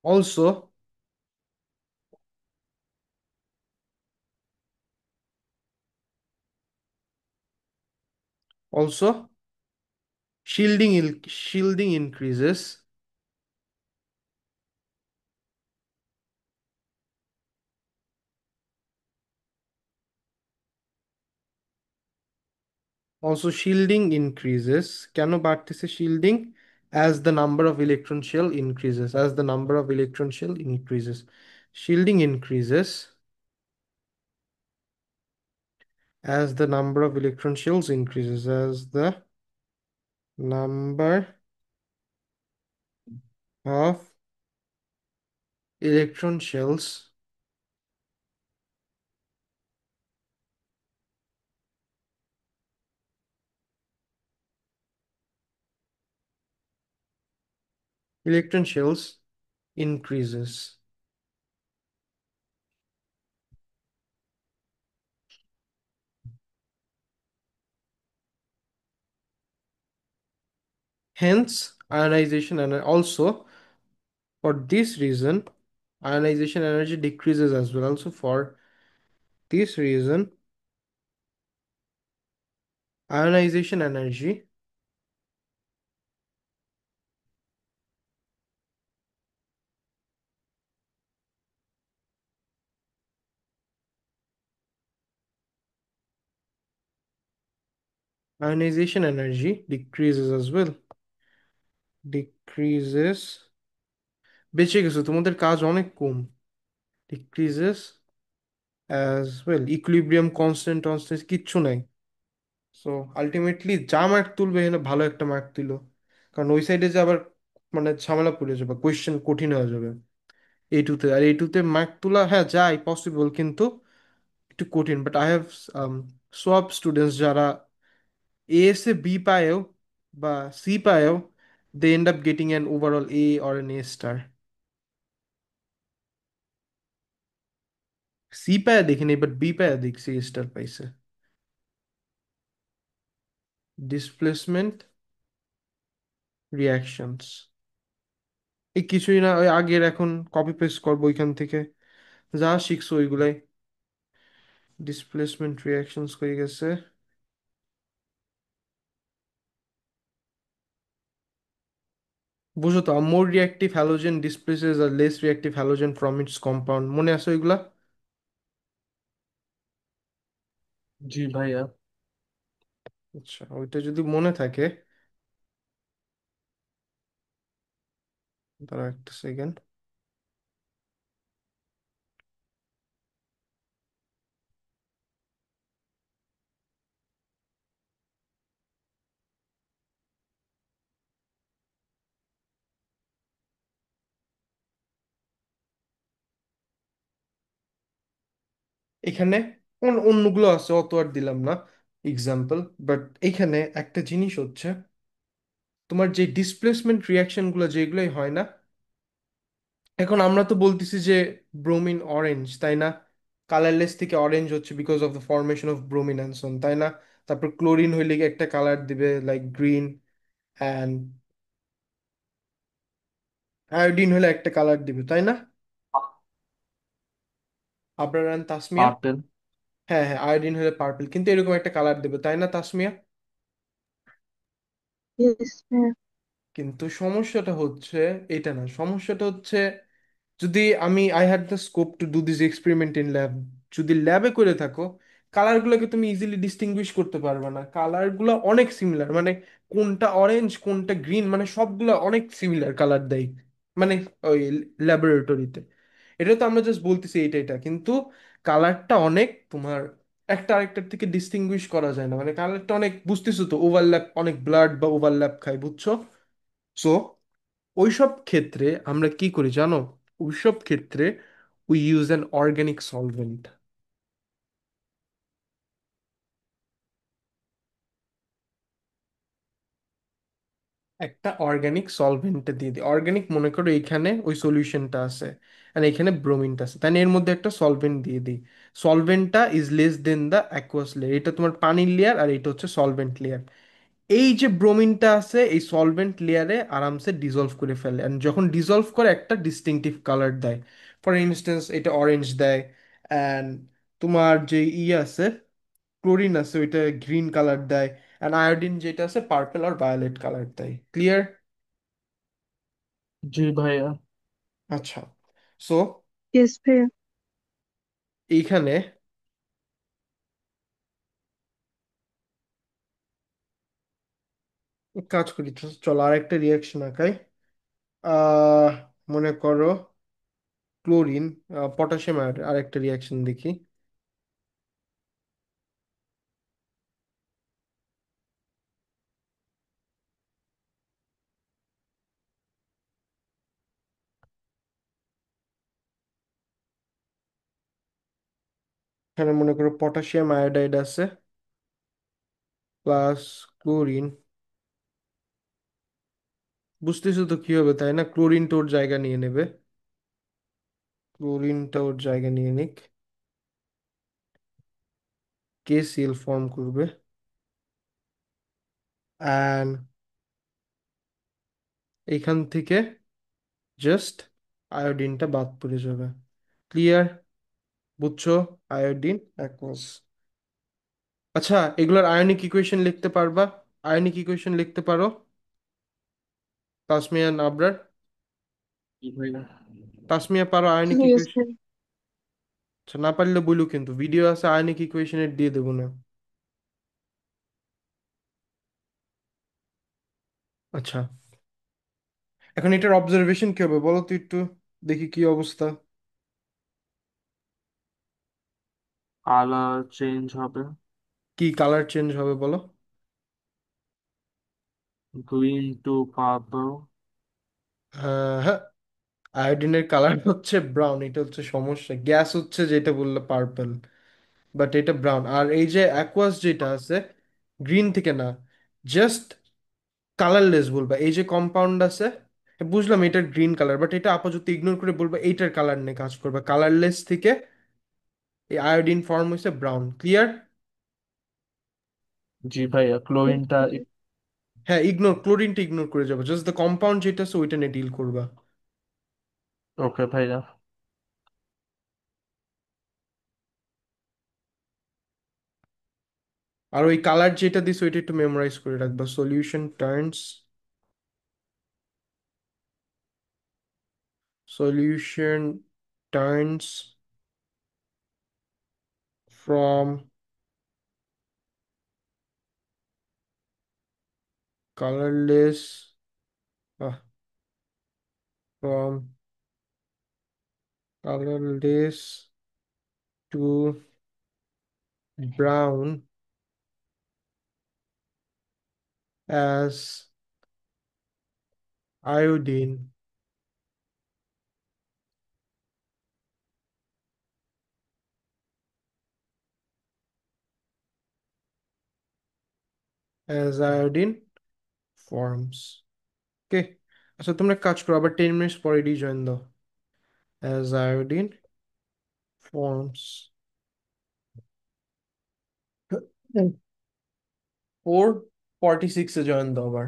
Also, also shielding increases. Also shielding increases. কেন বাড়তেছে shielding? As the number of electron shell increases. As the number of electron shell increases. Shielding increases as the number of electron shells increases. As the number of electron shells electron shells increases. Hence, ionization and also for this reason, ionization energy decreases as well. Also for this reason, ionization energy ionization energy decreases as well. Decreases. বেঁচে গেছো, তোমাদের কাজ অনেক কম। Decreases as well. Equilibrium constant constant কিচ্ছু নাই। So ultimately যা mark তুলবে এখানে ভালো একটা মার্ক তুলো, কারণ ওই সাইডে যে আবার মানে ঝামেলা পড়ে যাবে, কোয়েশ্চেন কঠিন হয়ে যাবে। এই টুতে আর এই টুতে মার্ক তোলা হ্যাঁ যায় পসিবল, কিন্তু একটু কঠিন। বাট আই হ্যাভ সব স্টুডেন্টস যারা এএস এ বি পায়ও বা সি পায়ও, they end up getting an overall A or an A star. C পায়া দেখিনি, বাট বি পায়া দেখছি এ স্টার পাইছে। ডিসপ্লেসমেন্ট রিয়াকশনস এই কিছুই না, ওই আগের এখন কপি পেস্ট করবো ওইখান থেকে যা শিখছো ওইগুলাই। ডিসপ্লেসমেন্ট রিয়াকশনস হয়ে গেছে। বুঝো তো, মোর রিয়াক্টিভ হ্যালোজেন ডিসপ্লেসেস আর less reactive halogen from its compound, মনে আছে ওইগুলা? জি ভাইয়া। আচ্ছা, ওইটা যদি মনে থাকে, দাঁড়া একটা সেকেন্ড। এখানে অন্যগুলো আছে, অত আর দিলাম না এক্সাম্পল। বাট এখানে একটা জিনিস হচ্ছে, তোমার যে ডিসপ্লেসমেন্ট রিয়াকশন গুলো যেগুলোই হয় না, এখন আমরা তো বলতেছি যে ব্রোমিন অরেঞ্জ, তাই না? কালারলেস থেকে অরেঞ্জ হচ্ছে because of the formation of bromine and সন, তাই না? তারপর ক্লোরিন হইলে গিয়ে একটা কালার দিবে লাইক গ্রিন, অ্যান্ড আয়োডিন হলে একটা কালার দিবে, তাই না? আবরার and তাসমিয়া। পার্পেল। হ্যাঁ হ্যাঁ, আয়োডিন হলে পার্পল, কিন্তু এরকম একটা কালার দেবে, তাই না তাসমিয়া? Yes ma'am. কিন্তু সমস্যাটা হচ্ছে এটা না, সমস্যাটা হচ্ছে যদি I had the scope to do this experiment in lab, যদি ল্যাবে করে থাকো, কালারগুলোকে তুমি ইজিলি ডিস্টিংগুইশ করতে পারবে না। কালারগুলো অনেক সিমিলার, মানে কোনটা অরেঞ্জ কোনটা গ্রিন, মানে সবগুলো অনেক সিমিলার কালার দেয়, মানে ওই ল্যাবরেটরিতে। এটা তো আমরা জাস্ট বলতেছি এইটা এটা, কিন্তু কালারটা অনেক তোমার একটা আরেকটার থেকে ডিস্টিংগুইশ করা যায় না, মানে কালারটা অনেক, বুঝতেছো তো, ওভারল্যাপ, অনেক ব্লাড বা ওভারল্যাপ খায়, বুঝছো? সো ওইসব ক্ষেত্রে আমরা কি করি জানো? ওইসব ক্ষেত্রে we use an organic solvent. একটা অর্গানিক সলভেন্টে দিয়ে দিই। অর্গানিক মনে করো এইখানে ওই সলিউশনটা আছে, আর এখানে ব্রোমিনটা আছে, তাই না? এর মধ্যে একটা সলভেন্ট দিয়ে দিই। সলভেন্টটা is less then the aqueous layer, এটা তোমার পানির লেয়ার আর এটা হচ্ছে সলভেন্ট লেয়ার। এই যে ব্রোমিনটা আছে এই সলভেন্ট লেয়ারে আরামসে ডিজলভ করে ফেলে, and যখন ডিজলভ করে একটা ডিস্টিংটিভ কালার দেয়। ফর ইনস্টেন্স এটা অরেঞ্জ দেয়, অ্যান্ড তোমার যে আছে ক্লোরিন আছে ওইটা গ্রিন কালার দেয়, অ্যান্ড আয়োডিন যেটা আছে পার্পল আর ভায়োলেট কালার দেয়। ক্লিয়ার? জি ভাইয়া। আচ্ছা, সো ইয়েস ভাইয়া। এইখানে এক কাজ করি তো, চলো আর একটা রিয়াকশন আঁকাই। আহ মনে করো ক্লোরিন, পটাশিয়াম আর একটা রিয়াকশন দেখি। এখানে মনে করো পটাশিয়াম আয়োডাইড আছে প্লাস ক্লোরিন। বুঝতেছো তো কি হবে, তাই না? ক্লোরিনটা ওর জায়গা নিয়ে নেবে, ক্লোরিনটা ওর জায়গা নিয়ে নিক, KCl ফর্ম করবে, অ্যান্ড এইখান থেকে জাস্ট আয়োডিনটা বাদ পড়ে যাবে। ক্লিয়ার? বুঝছো? Iodine aqueous. আচ্ছা, এগুলোর আয়নিক ইকুয়েশন লিখতে পারবা? আয়নিক ইকুয়েশন লিখতে পারো তাসমিয়া and আবরার? জি ভাইয়া। তাসমিয়া পারো আয়নিক ইয়েস ইকুয়েশন? ভাইয়া। আচ্ছা, না পারলে বলু, কিন্তু ভিডিও আছে আয়নিক ইকুয়েশনের, দিয়ে দেবো না। আচ্ছা, এখন এটার অবজারভেশন কি হবে বলো তো একটু, দেখি কি অবস্থা। কালার চেঞ্জ হবে। কি কালার চেঞ্জ হবে বলো? Green to purple. হ্যাঁ, আয়োডিনের কালার হচ্ছে ব্রাউন, এটা হচ্ছে সমস্যা। গ্যাস হচ্ছে যেটা বললো পার্পল, বাট এটা ব্রাউন। আর এই যে অ্যাকোয়াস যেটা আছে, গ্রিন থেকে না, জাস্ট কালারলেস বলবা। এই যে কম্পাউন্ড আছে, বুঝলাম এটা গ্রিন কালার, বাট এটা আপাতত ইগনোর করে বলবা এইটার কালার নিয়ে কাজ করবা। কালারলেস থেকে এই আয়োডিন ফর্ম হয়েছে ব্রাউন। ক্লিয়ার? জি ভাইয়া, ক্লোরিনটা। হ্যাঁ, ইগনোর, ক্লোরিনটা ইগনোর করে যাবো, জাস্ট দ্য কম্পাউন্ড যেটা আছে ওইটা নিয়ে ডিল করবা। ওকে ভাইয়া। আর ওই কালার যেটা দিস ওইটা একটু মেমোরাইজ করে রাখবা। Solution turns from colorless, uh, from colorless to brown as iodine, as iodine forms. ওকে, আচ্ছা তোমরা এক কাজ করো, আবার 10 মিনিট পরে রিজয়েন দাও। as iodine forms 4:46 জয়েন দাও আবার।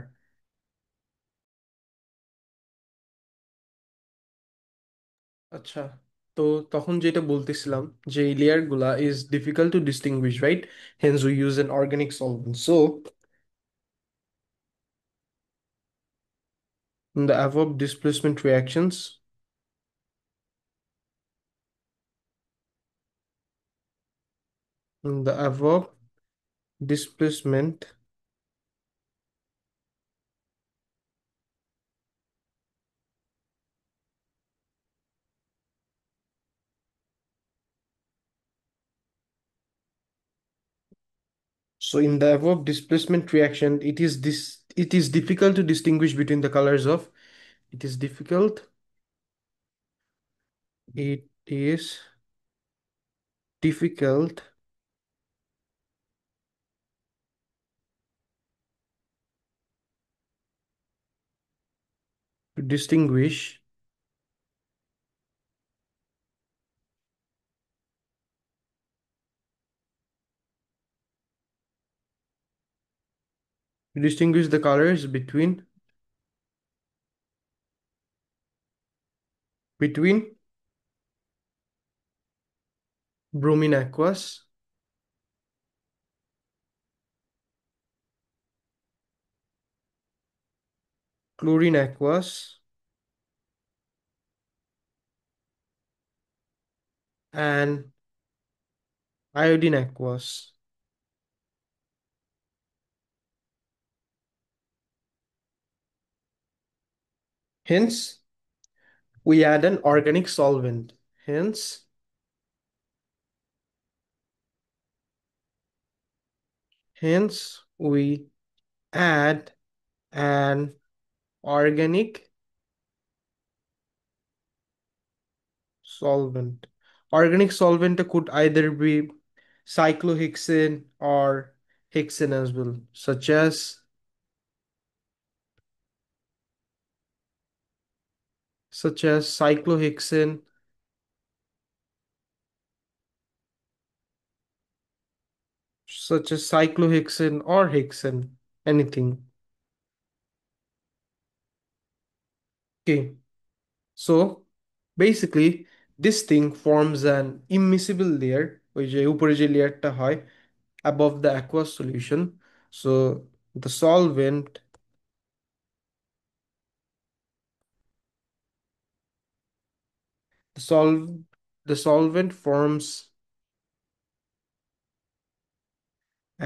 আচ্ছা, তো তখন যেটা বলতেছিলাম, যে এই লেয়ার গুলা is difficult to distinguished, right? Haynes we use N organic solvent. So in the above displacement reactions, in the above displacement so in the above displacement reaction, it is difficult to distinguish between the colors of, it is difficult, it is difficult To distinguish the colors between bromine aqueous chlorine aqueous and iodine aqueous. Hence, we add an organic solvent. Hence, we add an organic solvent. Organic solvent could either be cyclohexane or hexane as well, such as cyclohexane, or hexane, anything. Okay, so basically this thing forms an immiscible layer, ওই যে উপরে যে লেয়ারটা হয় above the aqueous solution. So the solvent the sol the solvent forms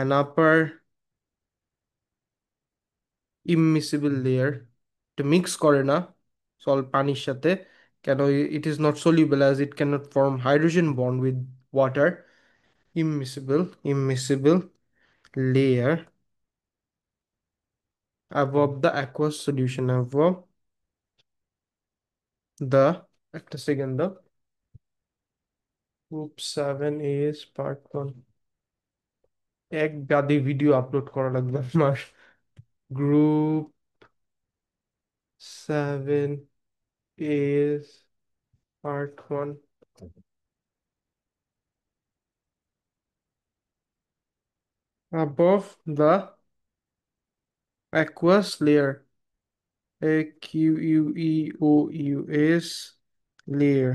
an upper immiscible layer. To mix করে না পানির সাথে, কেন? It is not soluble as it cannot form hydrogen bond with water. Immiscible layer above the aqueous solution, above the একটা second দাও। Group 7 is part 1, এক গাদি video upload করা লাগবে আমার। Group 7 is part 1, above the aqueous layer, aqueous layer,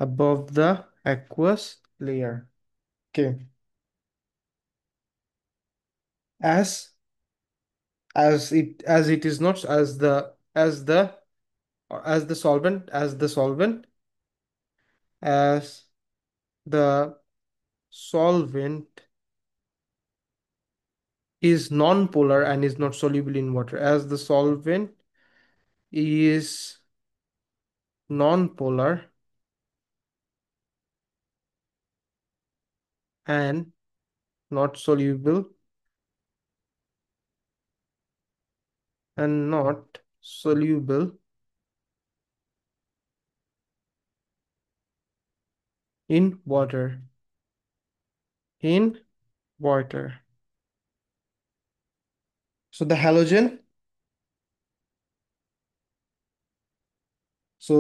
above the aqueous layer. Okay, as it is not as the solvent as the solvent is non-polar and is not soluble in water, as the solvent is non-polar and not soluble and not soluble in water, in water. So the halogen, so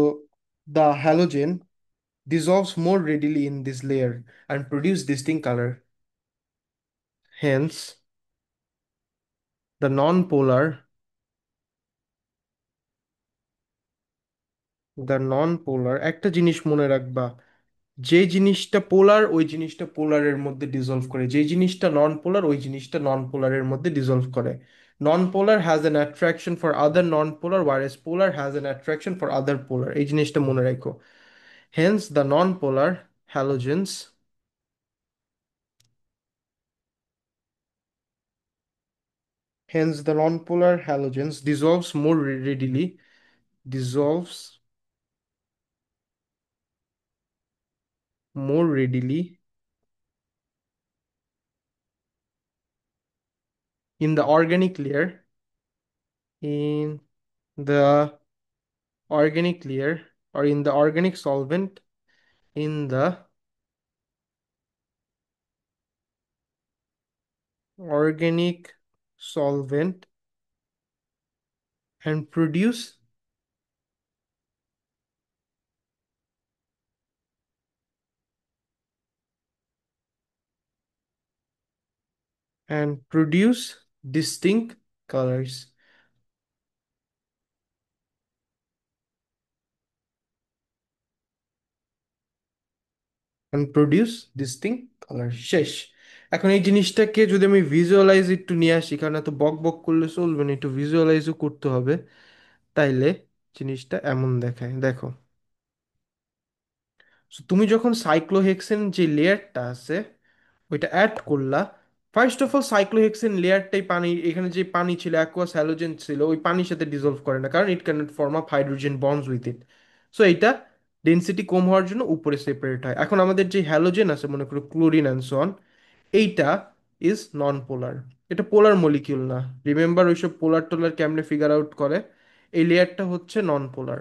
the halogen dissolves more readily in this layer and produce distinct color. Hence, the non-polar, একটা জিনিস মনে রাখবা, যে জিনিসটা পোলার ওই জিনিসটা পোলারের মধ্যে dissolve করে, যে জিনিসটা নন পোলার ওই জিনিসটা নন পোলারের মধ্যে ডিসলভ করে। Non polar has an attraction for other non polar, whereas polar has an attraction for other polar. এই জিনিসটা মনে রাখো। Hence the non polar halogens dissolves more readily, dissolves more readily in the organic layer, in the organic layer, or in the organic solvent, in the organic solvent, and produce and produce distinct colors. And produce distinct colors, শেষ। এখন এই জিনিসটাকে যদি আমি visualise একটু নিয়ে আসি, কারণ এত বক বক করলে চলবে না, একটু ভিজুয়ালাইজও করতে হবে। তাইলে জিনিসটা এমন দেখায়, দেখো। So, তুমি যখন সাইক্লোহেক্সেন যে লেয়ারটা আছে ওইটা অ্যাড করলা, ফার্স্ট অফ অল সাইক্লোহেক্সেন লেয়ারটাই পানি, এখানে যে পানি ছিল অ্যাকুয়াস হ্যালোজেন ছিল, ওই পানির সাথে ডিজলভ করে না, কারণ it cannot form up hydrogen bonds with it. So এইটা ডেনসিটি কম হওয়ার জন্য উপরে সেপারেট হয়। এখন আমাদের যে হ্যালোজেন আছে, মনে করো ক্লোরিন অ্যান্ড সো অন, এইটা ইজ নন পোলার। এটা পোলার মলিকিউল না। রিমেম্বার ওইসব পোলার টোলার কেমনে ফিগার আউট করে? এই লেয়ারটা হচ্ছে নন পোলার।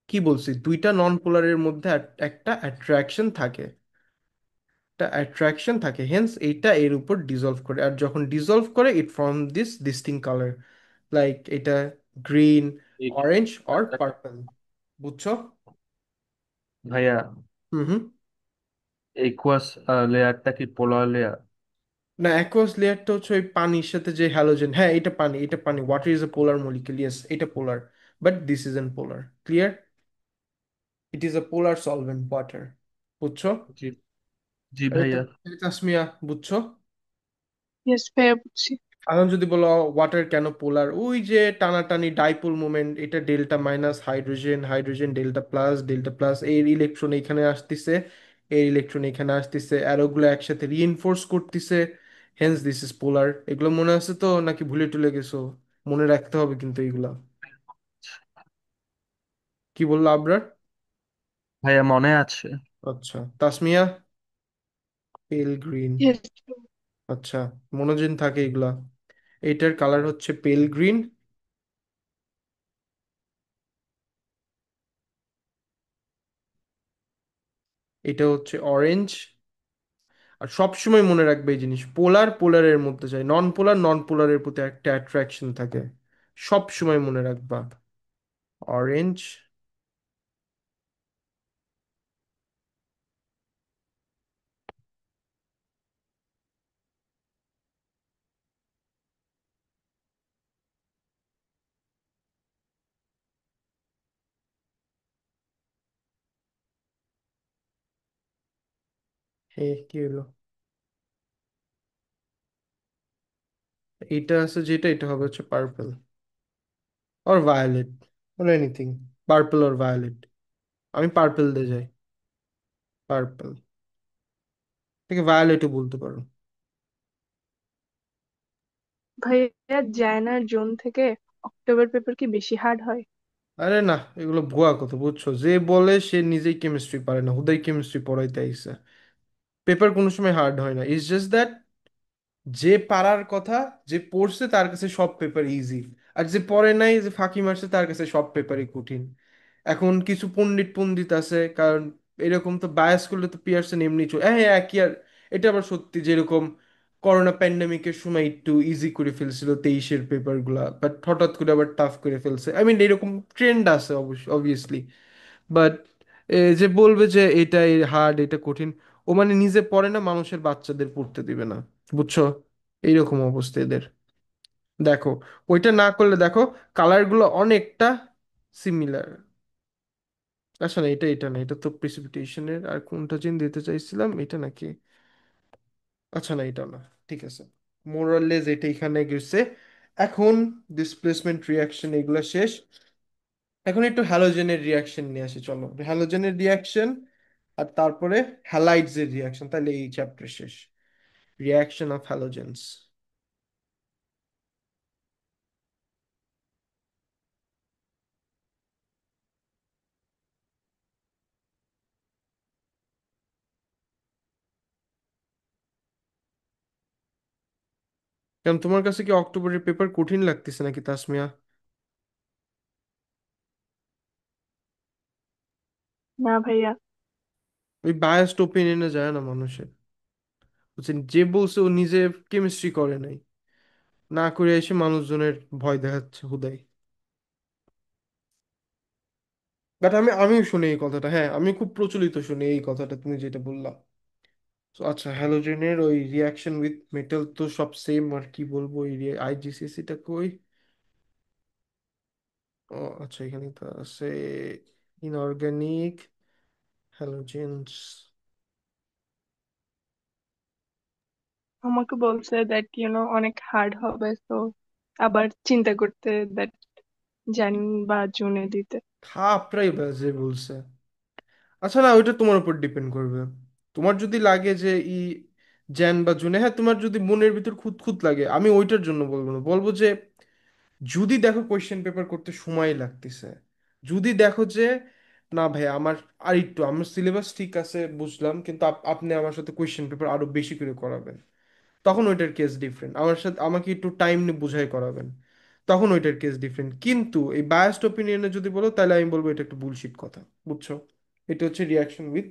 কি বলছি, দুইটা নন পোলারের মধ্যে একটা অ্যাট্রাকশন থাকে, একটা অ্যাট্রাকশন থাকে, হেন্স এইটা এর উপর ডিজলভ করে, আর যখন ডিজলভ করে it form this distinct colour, like এটা গ্রিন, এই অরেঞ্জ অর লেয়ারটা কি- পার্পল। বুঝছো? ভাইয়া, হুম হুম। একুয়াস লেয়ারটা কি পোলার লেয়ার? না, অ্যাকুয়াস লেয়ারটা হচ্ছে ওই পানির সাথে যে হ্যালোজেন, হ্যাঁ এটা পানি, এটা পানি, water is a polar molecule, yes এটা polar, but this is an polar. Clear? It is a polar solvent water. বুঝছো? জি, জি এই তো, ভাইয়া। এই তাসমিয়া, বুঝছো? ইয়েস ভাইয়া, বুঝছি। এখন যদি বলো ওয়াটার কেন পোলার, ওই যে টানাটানি ডাইপোল মোমেন্ট, এটা delta minus, hydrogen hydrogen, delta plus delta plus, এর ইলেকট্রন এখানে আসতেছে, এর ইলেকট্রন এখানে আসতেছে, অ্যারোগুলো একসাথে রিইনফোর্স করতেছে, হেন্স দিস ইজ পোলার। এগুলো মনে আছে তো, নাকি ভুলে টুলে গেছো? মনে রাখতে হবে কিন্তু এগুলা। কি বললো আবরার? ভাইয়া মনে আছে। আচ্ছা তাসমিয়া, পেল গ্রিন। ইয়েস। আচ্ছা, মনোজিন থাকে এগুলা। এইটার কালার হচ্ছে পেল গ্রিন, এটা হচ্ছে অরেঞ্জ। আর সবসময় মনে রাখবে এই জিনিস, পোলার পোলারের মধ্যে যায়, নন পোলার নন পোলারের প্রতি একটা অ্যাট্রাকশন থাকে। সব সময় মনে রাখবা। অরেঞ্জ, হে কি হলো? এইটা আছে যেটা, এটা হবে হচ্ছে purple or violet or anything, purple or violet. আমি পার্পল দিয়ে যাই, পার্পল থেকে ভায়োলেটও বলতে পারো। ভাইয়া, জায়নার জোন থেকে অক্টোবর পেপার কি বেশি হার্ড হয়? আরে না, এগুলো ভুয়া কথা, বুঝছো? যে বলে সে নিজেই কেমিস্ট্রি পারে না, হুদাই কেমিস্ট্রি পড়াইতে আইসে। পেপার কোনো সময় হার্ড হয় না, ইটস জাস্ট দ্যাট যে পারার কথা, যে পড়ছে তার কাছে সব পেপার ইজি, আর যে পড়ে নাই, যে ফাঁকি মারছে, তার কাছে সব পেপারই কঠিন। এখন কিছু পণ্ডিত পণ্ডিত আছে, কারণ এরকম তো বায়াস করলে তো পিয়ারসন এমনি চলে, হ্যাঁ হ্যাঁ কি আর। এটা আবার সত্যি, যেরকম করোনা প্যান্ডেমিকের সময় একটু ইজি করে ফেলছিল 23-এর পেপারগুলা, বাট হঠাৎ করে আবার টাফ করে ফেলছে। আই মিন এরকম ট্রেন্ড আছে অবশ্য, অবভিয়াসলি। বাট যে বলবে যে এটা হার্ড, এটা কঠিন, ও মানে নিজে পড়ে না, মানুষের বাচ্চাদের পড়তে দিবে না। বুঝছো? এইরকম অবস্থা এদের। দেখো, ওইটা না করলে দেখো, কালারগুলো অনেকটা সিমিলার। আচ্ছা না, এটা এটা না, এটা তো প্রিসিপিটেশনের, আর কোনটা চেন দিতে চাইছিলাম, এটা নাকি? আচ্ছা না, এটা না। ঠিক আছে, মোরালেস এটা এখানে গেছে। এখন ডিসপ্লেসমেন্ট রিয়াকশন এগুলো শেষ। এখন একটু হ্যালোজেনের রিয়াকশন নিয়ে আসি, চলো। হ্যালোজেনের রিয়াকশন আর তারপরে হ্যালাইডস এর রিয়াকশন, তাহলে এই চ্যাপ্টার শেষ। Reaction of halogens. কারণ তোমার কাছে কি অক্টোবরের পেপার কঠিন লাগতেছে নাকি তাসমিয়া? না ভাইয়া। ওই বায়াসড ওপিনিয়নে যায় না মানুষের, বুঝছেন? যে বলছে ও নিজে কেমিস্ট্রি করে নাই, না করে এসে মানুষজনের ভয় দেখাচ্ছে হুদাই। বাট আমিও শুনি এই কথাটা, হ্যাঁ আমি খুব প্রচলিত শুনি এই কথাটা, তুমি যেটা বললা। তো আচ্ছা, হ্যালোজেনের ওই রিয়াকশন উইথ মেটাল তো সব সেম, আর কি বলবো, এই আইজিসিসিটা কই? ও আচ্ছা, এখানে তো আছে ইনঅর্গানিক হ্যালোজেনস। আমাকে বলছে দ্যাট অনেক হার্ড হবে, তো আবার চিন্তা করতে দ্যাট জান বা জুনে দিতে। থাপড়াই বাজে বলছে। আচ্ছা না, ওইটা তোমার উপর ডিপেন্ড করবে। তোমার যদি লাগে যে জ্যান বা জুনে, হ্যাঁ, তোমার যদি মনের ভিতর খুঁত খুঁত লাগে, আমি ওইটার জন্য বলবো না, বলবো যে যদি দেখো কোয়েশ্চেন পেপার করতে সময় লাগতেছে, যদি দেখো যে না ভাই আমার আর একটু, আমার সিলেবাস ঠিক আছে বুঝলাম, কিন্তু আপনি আমার সাথে কোয়েশ্চেন পেপার আরো বেশি করে করাবেন, তখন ওইটার কেস ডিফারেন্ট। আমার সাথে আমাকে একটু টাইম নিয়ে বুঝাই করাবেন, তখন ওইটার কেস ডিফারেন্ট। কিন্তু এই বায়াসড ওপিনিয়নে যদি বলো, তাহলে আমি বলবো এটা একটু বুলশিট কথা, বুঝছো? এটা হচ্ছে রিয়াকশন উইথ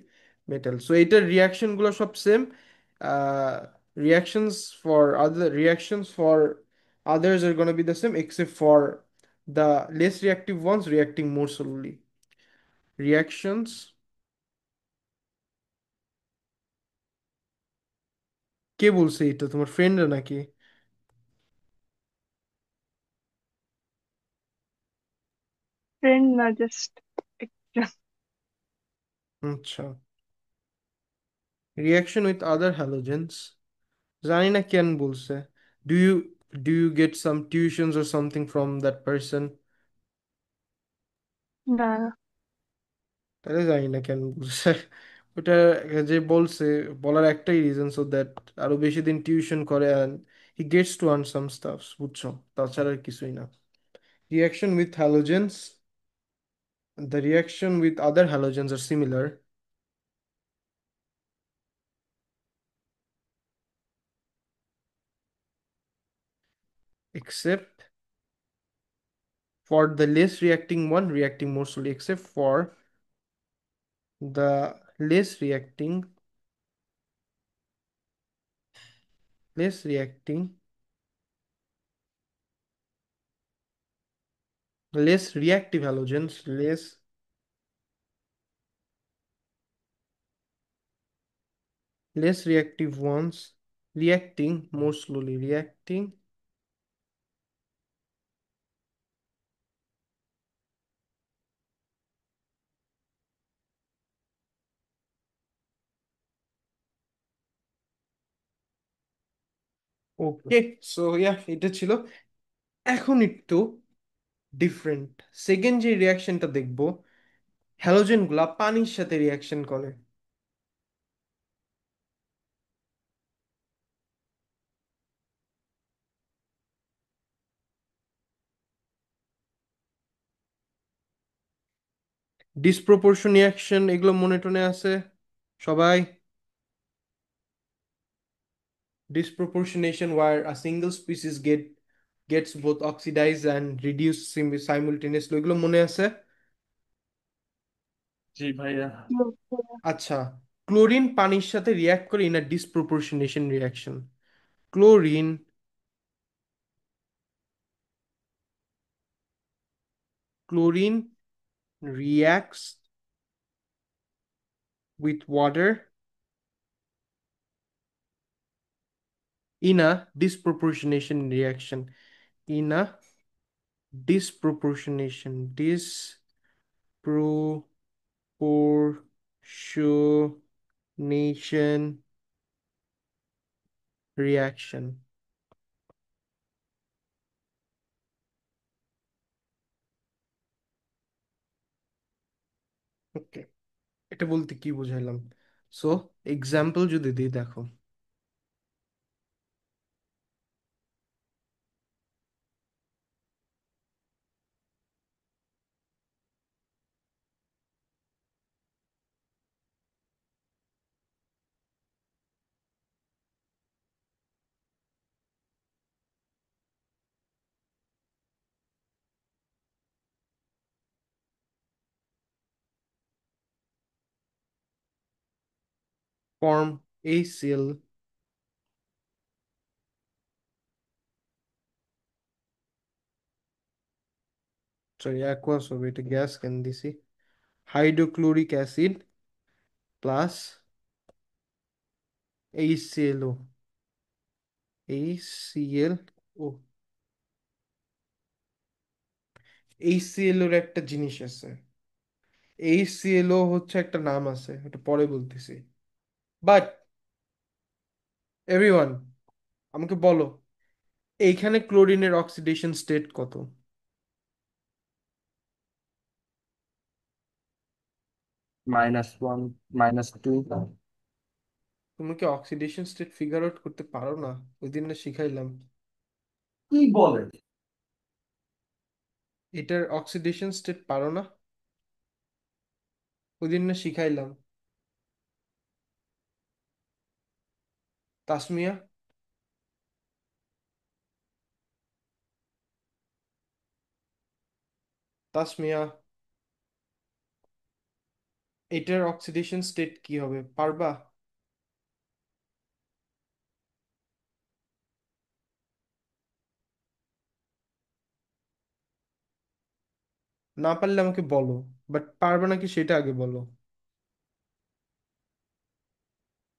মেটাল। সো এইটার রিয়াকশন গুলো সব same. Reactions for other reactions for others are going to be the same except for the less reactive ones reacting more slowly. Reactions, কে বলছে এটা, তোমার ফ্রেন্ডরা নাকি? ফ্রেন্ড না, জাস্ট একটা। আচ্ছা, রিয়াকশন উইথ আদার হ্যালোজেন্স, জানি না কেন বলছে। Do you do you get some tuitions or something from that person? না। তাহলে জানি না কেন বলছে। ওটা যে বলছে, বলার একটাই রিজন, সো দ্যাট আরো বেশি দিন টিউশন করে and he gets to earn some staff, বুঝছো? তাছাড়া আর কিছুই না। Reaction with halogens. The reaction with other halogens are similar, except for the less reacting one reacting more slowly, except for the less reacting, less reactive halogens, less reactive ones reacting more slowly, reacting okay. So ইয়া, এটা ছিল। এখন একটু different second যে রিয়াকশনটা দেখবো, halogen গুলা পানির সাথে রিয়াকশন করে। ডিসপ্রপোর্শন রিয়াকশন, এগুলো মনে টনে আছে সবাই? Disproportionation, where a single species gets both oxidized and reduced simultaneously, এগুলো মনে আছে? জি ভাইয়া। আচ্ছা, ক্লোরিন পানির সাথে রিয়াক্ট করে in a disproportionation reaction. Chlorine chlorine reacts with water in a disproportionation reaction, in a disproportionation reaction. ওকে, এটা বলতে কি বুঝাইলাম? সো এক্সাম্পল যদি দিই, দেখো, ফর্ম HCl, সরি অ্যাকুয়াস হবে, এটা গ্যাস কেন দিছি, hydrochloric acid plus HClO, HClO, HClO এর একটা জিনিস আছে। HClO হচ্ছে একটা নাম আছে, এটা পরে বলতেছি। বাট এভরিওয়ান, আমাকে বলো, এইখানে ক্লোরিনের অক্সিডেশন স্টেট কত? -1, -2। তুমি কি অক্সিডেশন স্টেট ফিগার আউট করতে পারো না? ওই দিন না শিখাইলাম। কি বলে? এটার অক্সিডেশন স্টেট পারো না? ওই দিন না শিখাইলাম। তাসমিয়া, তাসমিয়া, এটার অক্সিডেশন স্টেট কি হবে, পারবা? না পারলে আমাকে বলো, বাট পারবে নাকি সেটা আগে বলো।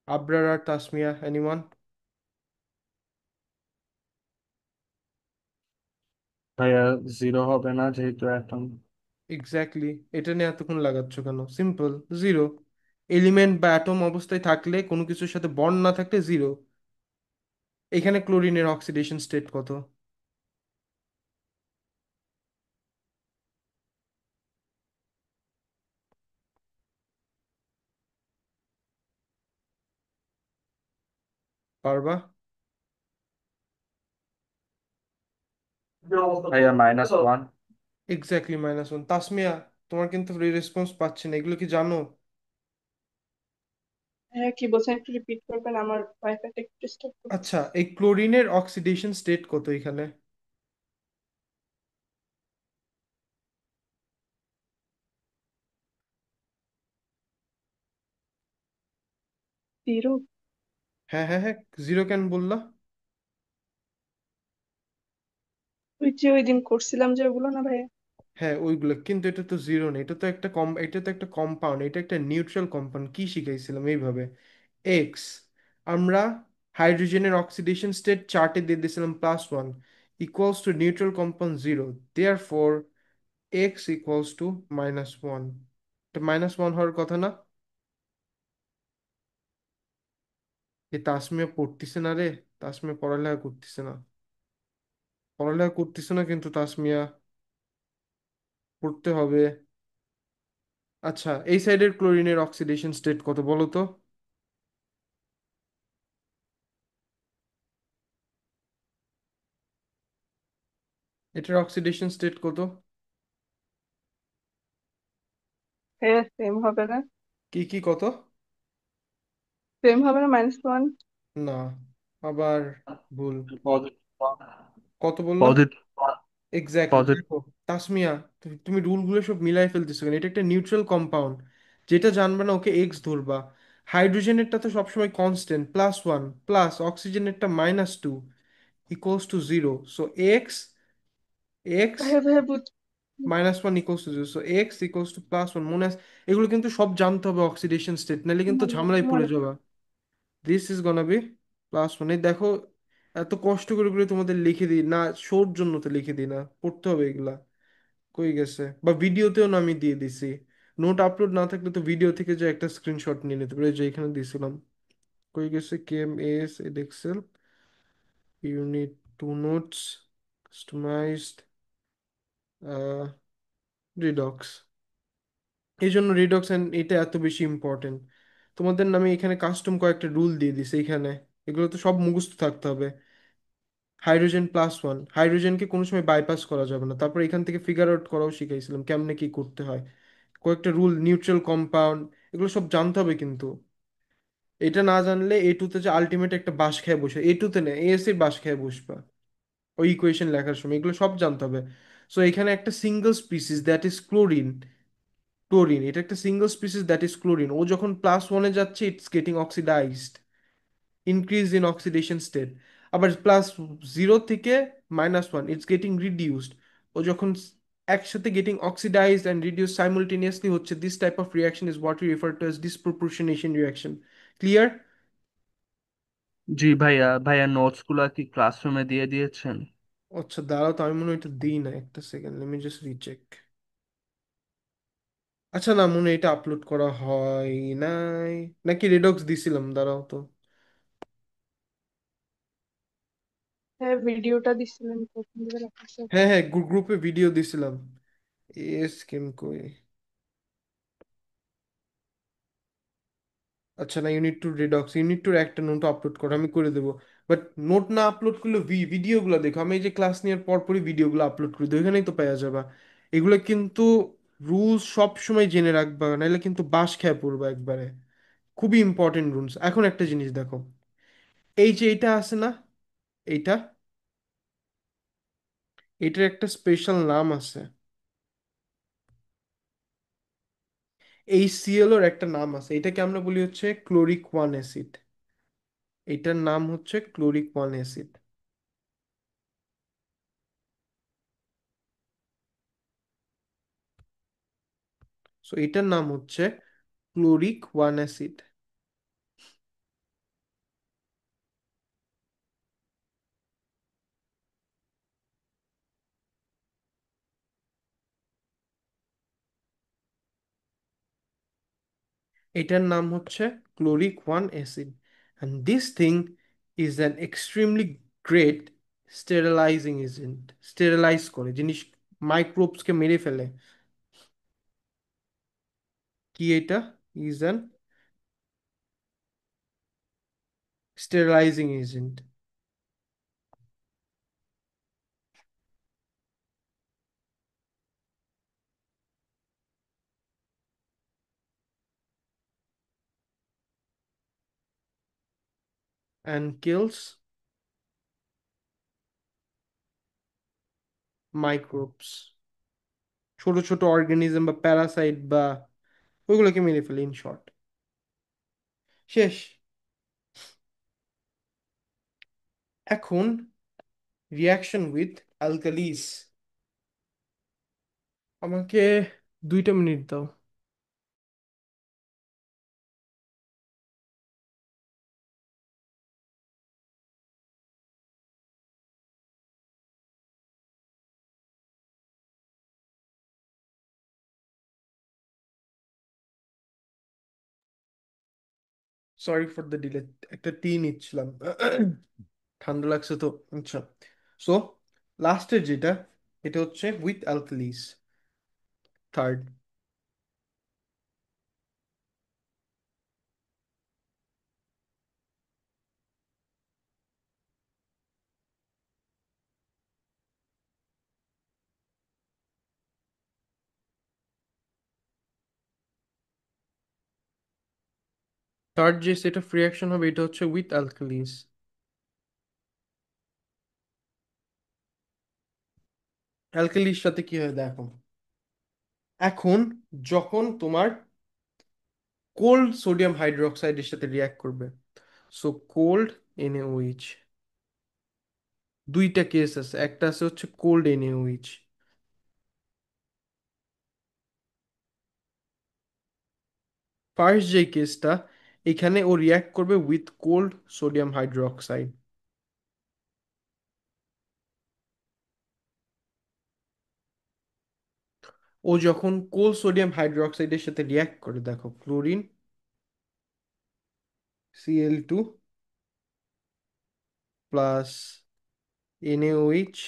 আবরার আর তাসমিয়া, এনিওয়ান? ভাইয়া, 0 হবে না যেহেতু এখন। এক্স্যাক্টলি, এটা নিয়ে এতক্ষণ লাগাচ্ছ কেন? Simple, zero. এলিমেন্ট বা অ্যাটম অবস্থায় থাকলে, কোনো কিছুর সাথে বন্ড না থাকলে জিরো। এখানে ক্লোরিনের অক্সিডেশন স্টেট কত? পারবা? ভাইয়া, -1। এক্স্যাক্টলি -1। তাসমিয়া, তোমার কিন্তু রেসপন্স পাচ্ছি না, এগুলো কি জানো? হ্যাঁ, কি বলছেন একটু রিপিট করবেন, আমার ওয়াইফাইটা একটু ডিস্টার্ব করছে। আচ্ছা, এই ক্লোরিনের অক্সিডেশন স্টেট কত এখানে? জিরো। হ্যাঁ হ্যাঁ হ্যাঁ, জিরো কেন বললা? ওই যে ওই দিন করছিলাম যে ওগুলো না ভাইয়া। হ্যাঁ ওইগুলো, কিন্তু এটা তো জিরো নেই, এটা তো একটা এটা তো একটা কম্পাউন্ড, এটা একটা নিউট্রাল কম্পাউন্ড। কি শিখাইছিলাম এইভাবে? এক্স, আমরা হাইড্রোজেনের অক্সিডেশন স্টেট চার্টে দিয়ে দিয়েছিলাম +1, equals to neutral compound zero, therefore X equals to -1। এটা -1 হওয়ার কথা না? এ তাসমিয়া পড়তেছে না রে, তাসমিয়া পড়ালেখা করতেছে না, পড়ালেখা করতেছে না কিন্তু তাসমিয়া, পড়তে হবে। আচ্ছা, এই সাইডের ক্লোরিনের অক্সিডেশন স্টেট কত বলো তো? এটার অক্সিডেশন স্টেট কত? হ্যাঁ, সেম হবে না? কি কি কত? সেম হবে না, -1? না, আবার ভুল। পজিটিভ। কত বললা? পজিটিভ। Exactly, positive. দেখো তাসমিয়া, তুমি রুলগুলো সব মিলাই ফেলতেছো কেন? এটা একটা নিউট্রাল কম্পাউন্ড, যেটা জানবে না ওকে এক্স ধরবা। হাইড্রোজেনেরটা তো সবসময় কনস্ট্যান্ট, +1, প্লাস অক্সিজেনেরটা -2, equals to zero. So x, x ভাইয়া ভাইয়া -1 equals to zero, so x equals to +1, মনে আছে? এগুলো কিন্তু সব জানতে হবে অক্সিডেশন স্টেট, নাহলে কিন্তু মনে ঝামেলায় পড়ে মনে যাবা। This is গনা B +1। এই দেখো, এত কষ্ট করে করে তোমাদের লিখে দিই না, শোর জন্য তো লিখে দিই না, পড়তে হবে এগুলা। কই গেছে? বা ভিডিওতেও না আমি দিয়ে দিছি, নোট আপলোড না থাকলে তো ভিডিও থেকে যে একটা স্ক্রিনশট নিয়ে নিতে পারে, যে এখানে দিয়েছিলাম। কই গেছে? KMS Edexcel, unit 2 notes, customised redox. এই জন্য রিডক্স এন্ড এটা এত বেশি ইম্পর্টেন্ট। তোমাদের নামে এখানে কাস্টম কয়েকটা রুল দিয়ে দিছে এখানে, এগুলো তো সব মুখস্থ থাকতে হবে। হাইড্রোজেন +1, হাইড্রোজেনকে কোনো সময় বাইপাস করা যাবে না। তারপর এখান থেকে ফিগার আউট করাও শিখাইছিলাম কেমনে কি করতে হয়, কয়েকটা রুল, নিউট্রাল কম্পাউন্ড, এগুলো সব জানতে হবে কিন্তু। এটা না জানলে A2 তে যে আলটিমেট একটা বাঁশ খেয়ে বসে, A2 তে না, AS এর বাঁশ খেয়ে বসবা ওই ইকুয়েশন লেখার সময়, এগুলো সব জানতে হবে। সো এখানে একটা single species that is chlorine, chlorine এটা একটা single species that is chlorine, ও যখন +1-এ যাচ্ছে it's getting oxidized, increase in oxidation state. আবার +0 থেকে -1 ইটস গেটিং রিডিউসড, ও যখন একসাথে getting oxidized and reduce simultaneously হচ্ছে, this type of reaction is what you refer to as disproportionation reaction. Clear? জি ভাইয়া, ভাইয়া নোটস গুলা কি ক্লাসরুমে দিয়ে দিয়েছেন? আচ্ছা দাঁড়াও তো, আমি মনে হয় এটা দিই না, একটা second, let me just recheck. আচ্ছা না, মনে হয় এটা আপলোড করা হয় নাই, নাকি রেডক্স দিছিলাম, দাঁড়াও তো। হ্যাঁ, ভিডিওটা দিছিলেন প্রথম দিকে রাখা আছে। হ্যাঁ হ্যাঁ, গ্রুপে ভিডিও দিছিলাম। এস কেম কই। আচ্ছা না, ইউনিট টু রিডক্স, ইউনিট টুর একটা নোট আপলোড করো, আমি করে দেবো। বাট নোট না আপলোড করলে ভিডিওগুলো দেখো, আমি এই যে ক্লাস নেওয়ার পরপরই ভিডিওগুলো আপলোড করে দিই, ওইখানেই তো পাওয়া যাবে। এগুলো কিন্তু রুলস সব সময় জেনে রাখবা, নাহলে কিন্তু বাস খেয়ে পড়বা একবারে। খুবই ইম্পর্টেন্ট রুলস। এখন একটা জিনিস দেখো, এই যে এটা আছে না, এইটা, এটার একটা স্পেশাল নাম আছে। এই সিএল এর একটা নাম আছে, এটাকে আমরা বলি হচ্ছে ক্লোরিক ওয়ান অ্যাসিড। এটার নাম হচ্ছে ক্লোরিক ওয়ান অ্যাসিড। সো এটার নাম হচ্ছে ক্লোরিক ওয়ান অ্যাসিড। এটার নাম হচ্ছে chloric one acid. And this thing is an extremely great sterilising agent. Sterilise করে জিনিস, মাইক্রোবসকে মেরে ফেলে। কি এটা? Is an sterilising agent. And kills microbes, ছোট ছোট অর্গানিজম বা প্যারাসাইট বা ওইগুলোকে মেরে ফেলে, ইন শর্ট। শেষ। এখন রিয়াকশন উইথ অ্যালকালিস। আমাকে 2টা মিনিট দাও। সরি ফর দ্য ডিলে, একটা টি নিচ্ছিলাম। ঠান্ডা লাগছে তো। আচ্ছা, সো লাস্টের যেটা, এটা হচ্ছে উইথ অ্যালকালিস, থার্ড। থার্ড যে সেট অফ রিয়াকশন হবে, এটা হচ্ছে উইথ অ্যালকালিস। অ্যালকালির সাথে কি হয় দেখো। এখন যখন তোমার কোল্ড সোডিয়াম হাইড্রোক্সাইডের সাথে রিয়াক্ট করবে, সো কোল্ড NaOH, 2টা কেস আছে, একটা আছে হচ্ছে কোল্ড NaOH। ফার্স্ট যে কেসটা, এখানে ও রিয়াক্ট করবে উইথ কোল্ড সোডিয়াম হাইড্রোক্সাইড। ও যখন কোল্ড সোডিয়াম হাইড্রোক্সাইডের সাথে রিয়াক্ট করে, দেখো ক্লোরিন Cl2 প্লাস NaOH,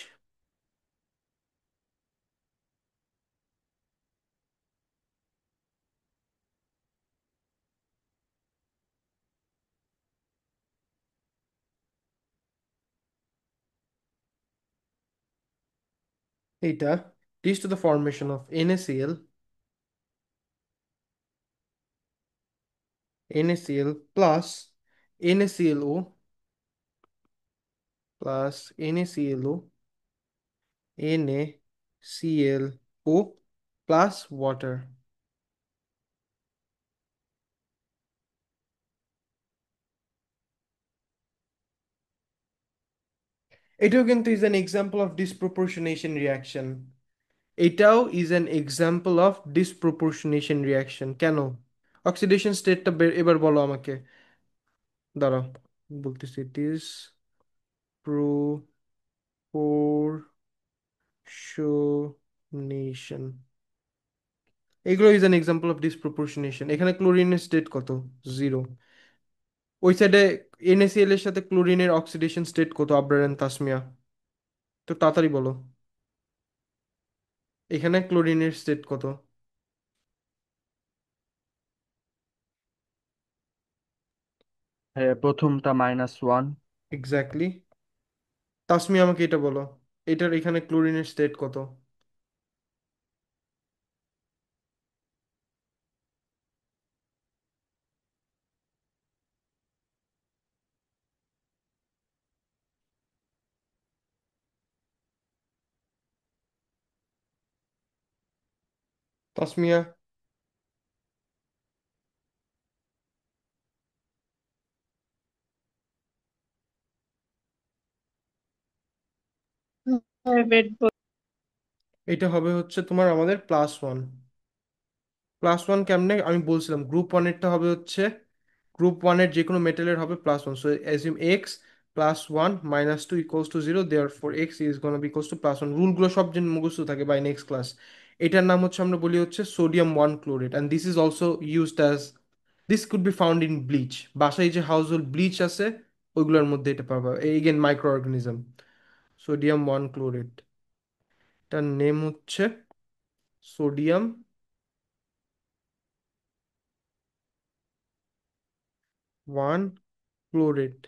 এটা leads to the formation of NaCl, NaCl plus NaClO plus NaClO, NaClO plus water. এটাও কিন্তু is an example of disproportionation reaction. এটাও is an example of disproportionation reaction. কেন? Oxidation স্টেটটা এবার বলো আমাকে। দাঁড়াও, বলতেছি ইট ইজ প্রপোর্শনেশন। এগুলো is an example of disproportionation. এখানে ক্লোরিনের স্টেট কত? জিরো। ওই সাইডে NaCl এর সাথে ক্লোরিনের অক্সিডেশন স্টেট কত, আবরার এন্ড তাসমিয়া? তো তাড়াতাড়ি বলো, এখানে ক্লোরিনের স্টেট কত? হ্যাঁ, প্রথমটা -1। এক্স্যাক্টলি। তাসমিয়া আমাকে এটা বলো, এটার এখানে ক্লোরিনের স্টেট কত? তাসমিয়া। হ্যাঁ, ওয়েট। এটা হবে হচ্ছে তোমার আমাদের +1। +1 কেমনে আমি বলছিলাম, গ্রুপ ওয়ানেরটা হবে হচ্ছে, গ্রুপ ওয়ানের যে কোনো মেটেলের হবে +1, so assume X +1 - 2 = 0, therefore X is gonna be equals to +1। রুলগুলো সব যেন মুখস্থ থাকে বাই নেক্সট ক্লাস। এটার নাম হচ্ছে আমরা বলি হচ্ছে sodium 1 chlorate, and this is also used as, this could be found in bleach. বাসায় যে হাউস হোল্ড ব্লিচ আছে ওইগুলোর মধ্যে এটা পাবা, again micro organism. Sodium 1 chlorate, এটার নেম হচ্ছে sodium 1 chlorate,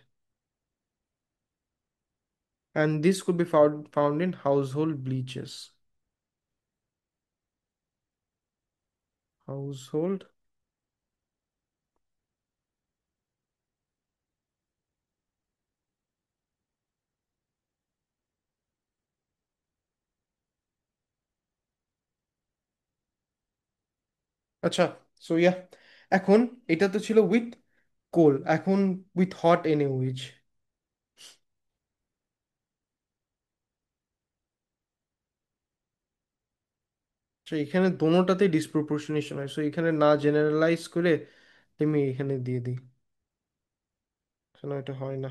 and this could be found in household bleaches. Household আচ্ছা, সো ইয়া, এখন এটা তো ছিল উইথ কোল, এখন উইথ হট NaOH। তো এখানে দোনোটাতেই ডিসপ্রপোর্শনেশন হয়, সো এখানে না জেনারেলাইজ করে আমি এখানে দিয়ে দিই, কেন এটা হয় না।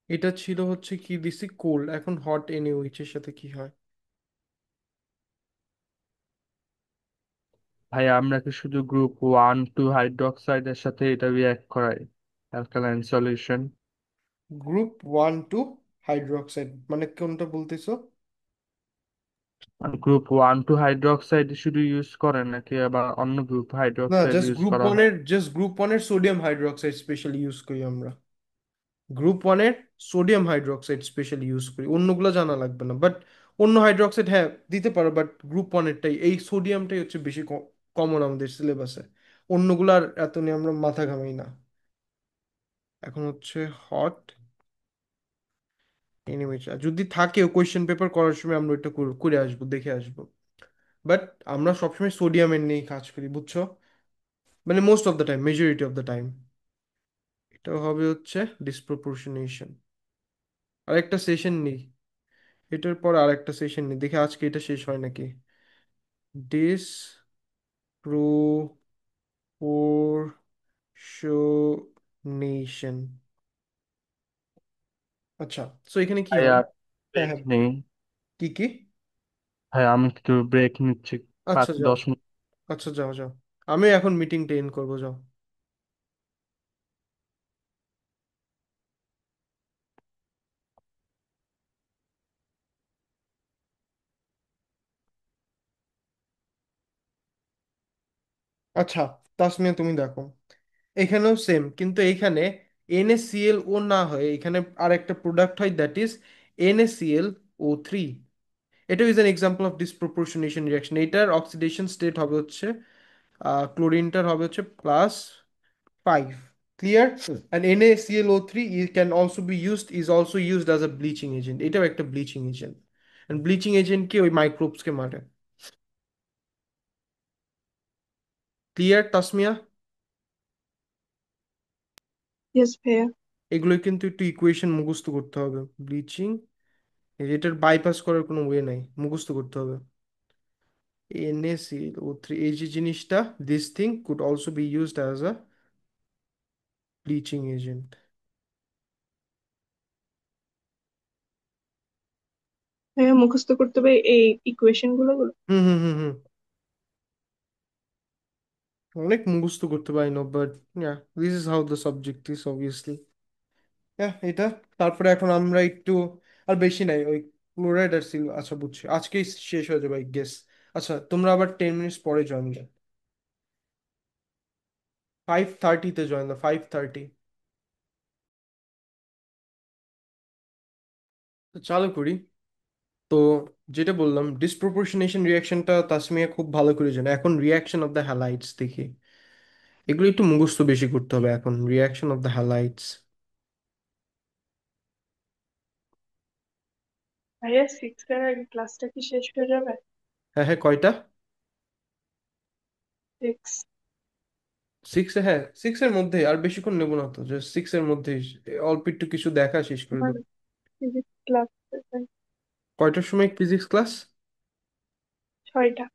এটা ছিল হচ্ছে কি দিছি, কোল্ড, এখন হট NaOH এর সাথে কি হয়? ভাই আমরা কি শুধু গ্রুপ 1 2 হাইড্রোক্সাইডের সাথে এটা রিয়াক্ট করাই অ্যালকালাইন সলিউশন? গ্রুপ 1 2 হাইড্রোক্সাইড মানে কোনটা বলতেছো? গ্রুপ 1 2 হাইড্রোক্সাইড শুধু ইউজ করেন নাকি আবার অন্য গ্রুপ না, হাইড্রোক্সাইড জাস্ট ইউজ গ্রুপ করা হয়? ওয়ানের জাস্ট গ্রুপ ওয়ানের সোডিয়াম হাইড্রোক্সাইড স্পেশালি ইউজ করি আমরা। গ্রুপ 1-এর সোডিয়াম হাইড্রোক্সাইড স্পেশালি ইউজ করি, অন্যগুলো জানা লাগবে না, বাট অন্য হাইড্রোক্সাইড হ্যাঁ দিতে পারো, বাট গ্রুপ 1-এরটাই, এই সোডিয়ামটাই হচ্ছে বেশি কমন আমাদের সিলেবাসে। অন্যগুলো আর এত নিয়ে আমরা মাথা ঘামাই না। এখন হচ্ছে হট এনিমেজ, যদি থাকে কোয়েশ্চেন পেপার করার সময় আমরা ওইটা করে আসবো, দেখে আসবো। বাট আমরা সবসময় সোডিয়ামের নিয়েই কাজ করি, বুঝছো? মানে most of the time, majority of the time. এটা হবে হচ্ছে ডিসপ্রপোর্শনেশন। আরেকটা সেশন নেই, এটার পর আরেকটা সেশন নেই, দেখে আজকে এটা শেষ হয় নাকি। ডিসপ্রপোর্শনেশন। আচ্ছা, সো এখানে কি ভাই হবে? আর হ্যাঁ ব্রেক হ্যাঁ, নেই। কি কি? ভাই আমি একটু ব্রেক নিচ্ছি, আচ্ছা যাও, 5 10 মিনিট। আচ্ছা যাও যাও, আমি এখন মিটিংটা এন্ড করবো, যাও। আচ্ছা, তাসমিয়া তুমি দেখো, এখানেও সেম, কিন্তু এখানে NaClO না হয়ে এখানে আরেকটা প্রোডাক্ট হয়, দ্যাট ইজ NaClO3। এটা is an example of disproportionation reaction. এটার অক্সিডেশন স্টেট হবে হচ্ছে, ক্লোরিনটার হবে হচ্ছে +5। Clear? And NaClO3 can also be used, is also used as a bleaching agent, এটাও একটা ব্লিচিং এজেন্ট। অ্যান্ড ব্লিচিং এজেন্টকে ওই মাইক্রোবসকে মারে। ক্লিয়ার তাসমিয়া? ইয়েস ভাইয়া। এগুলো কিন্তু একটু ইকুয়েশন মুখস্থ করতে হবে। ব্লিচিং, এটার বাইপাস করার কোনো ওয়ে নাই, মুখস্থ করতে হবে। NaClO3, এই যে জিনিসটা, this thing could also be used as a bleaching agent. হ্যাঁ, মুখস্থ করতে হবে এই ইকুয়েশন গুলো। হুম হুম হুম হুম। অনেক মুখস্থ করতে পারি না, but this is how the subject is obviously. এটা। তারপরে এখন আমরা একটু, আর বেশি নাই ওই ক্লোরাইড আর সিল, আচ্ছা বুঝছি, আজকেই শেষ হয়ে যাবে গেস। আচ্ছা তোমরা আবার 10 মিনিটস পরে জয়েন দাও, 5:30-তে জয়েন দাও, 5:30। তো চালু করি। তো যেটা বললাম, ডিসপ্রপোর্শনেশন রিয়াকশনটা তাসমিয়া খুব ভালো করে জানে। এখন রিয়াকশন অফ দ্য হ্যালাইটস দেখি, এগুলো একটু মুখস্থ বেশি করতে হবে এখন, রিয়াকশন অফ দ্য হ্যালাইটস। ভাইয়া, 6 এর আগে ক্লাসটা কি শেষ হয়ে যাবে? হ্যাঁ হ্যাঁ, কয়টা? 6। 6-এ, হ্যাঁ 6-এর মধ্যে, আর বেশিক্ষণ নেবো না তো, যে 6-এর মধ্যে অল্প একটু কিছু দেখা শেষ করে আমার দেবো। ফিজিক্স ক্লাস কয়টার সময় ফিজিক্স ক্লাস? 6টা।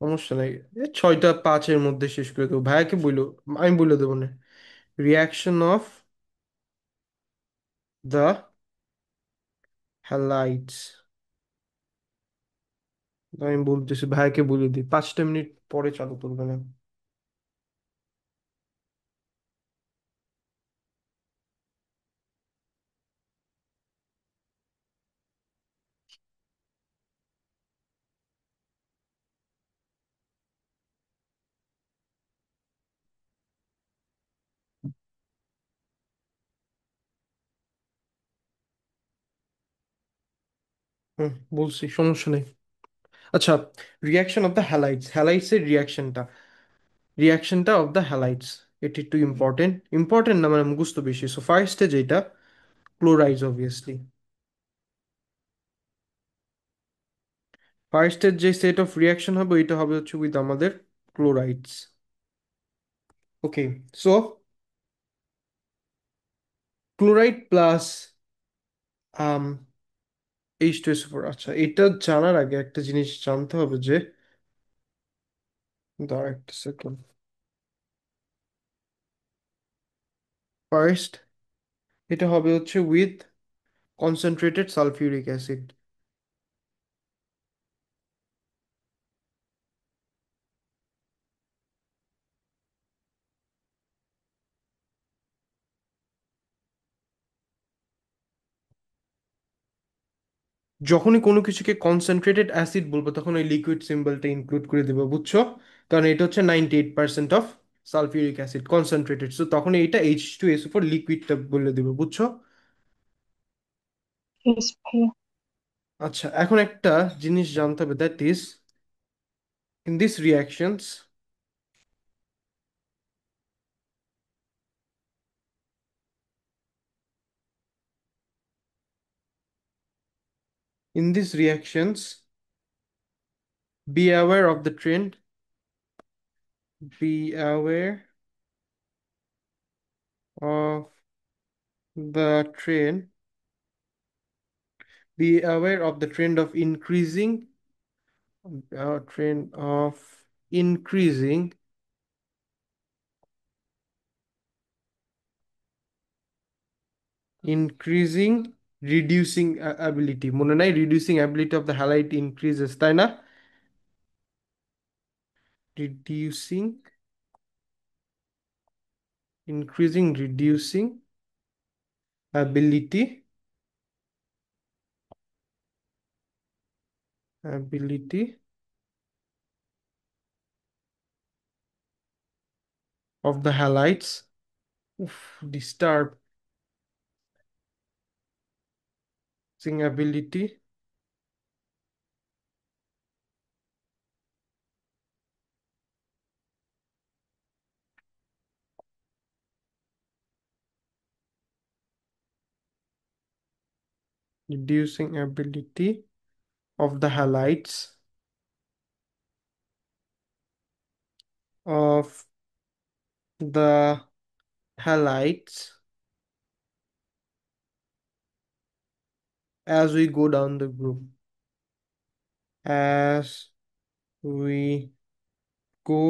সমস্যা নাই, 6টা 5-এর মধ্যে শেষ করে দেবো, ভাইয়াকে বললো, আমি বলে দেবো না। রিয়াকশন অফ দ্য হ্যালাইটস, আমি বলতেছি, ভাইয়াকে বলে দিই, 5টা মিনিট পরে চালু করবে না। হুম, বলছি সমস্যা নেই। আচ্ছা, রিয়াকশন অফ দ্য হ্যালাইটস, হ্যালাইটস এর রিয়াকশনটা, রিয়াকশনটা অফ দ্য হ্যালাইটস, এটি একটু ইম্পর্টেন্ট, ইম্পর্টেন্ট না মানে মুখস্থ বেশি। সো ফার্স্টে যেটা, ক্লোরাইডস অবভিয়াসলি। ফার্স্টের যে সেট অফ রিয়াকশন হবে এটা হবে হচ্ছে উইথ আমাদের ক্লোরাইডস। ওকে, সো ক্লোরাইড প্লাস H2SO4। আচ্ছা, এটা জানার আগে একটা জিনিস জানতে হবে যে, দাঁড়া একটা সেকেন্ড। ফার্স্ট এটা হবে হচ্ছে উইথ কনসেন্ট্রেটেড সালফিউরিক অ্যাসিড। যখনই কোনো কিছুকে কনসেন্ট্রেটেড অ্যাসিড বলবো তখন ওই লিকুইড সিম্বলটা ইনক্লুড করে দেবো, বুঝছো? কারণ এটা হচ্ছে 98% of sulphuric acid concentrated, so তখন এইটা H2SO4 লিকুইডটা বলে দেবো, বুঝছো? ইস ভাইয়া। আচ্ছা, এখন একটা জিনিস জানতে হবে, that is in this reactions, in these reactions, be aware of the trend, be aware of the trend, be aware of the trend of increasing, trend of increasing increasing reducing ability, মনে নাই reducing ability of the halide increases, তাই না? reducing increasing reducing ability, ability of the halides. Disturbing ability, reducing ability of the halides of the halides as we go down the group, as we go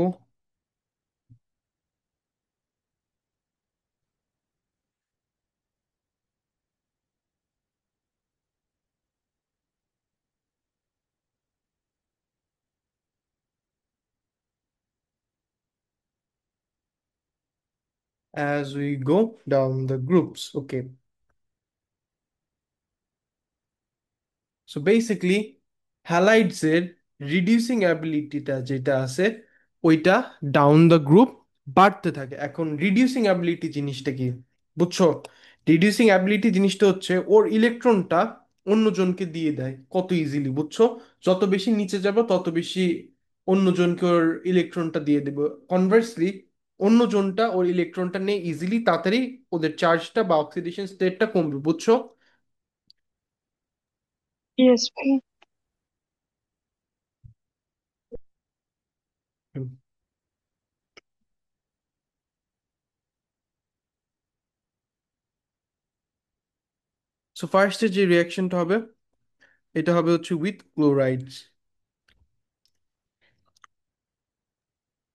as we go down the groups. Okay. So basically halides এর reducing অ্যাবিলিটিটা যেটা আছে ওইটা down the group বাড়তে থাকে। এখন reducing ability জিনিসটা কি বুঝছো? রিডিউসিং অ্যাবিলিটি জিনিসটা হচ্ছে ওর ইলেকট্রনটা অন্যজনকে দিয়ে দেয় কত ইজিলি, বুঝছো? যত বেশি নিচে যাবে তত বেশি অন্যজনকে ওর ইলেকট্রনটা দিয়ে দেবে। কনভার্সলি অন্যজনটা ওর ইলেকট্রনটা নিয়ে ইজিলি তাড়াতাড়ি ওদের চার্জটা বা অক্সিডেশন স্টেটটা কমবে, বুঝছো? ইয়েস ভাই। সো ফার্স্টে যে রিয়াকশনটা হবে এটা হবে হচ্ছে উইথ ক্লোরাইডস।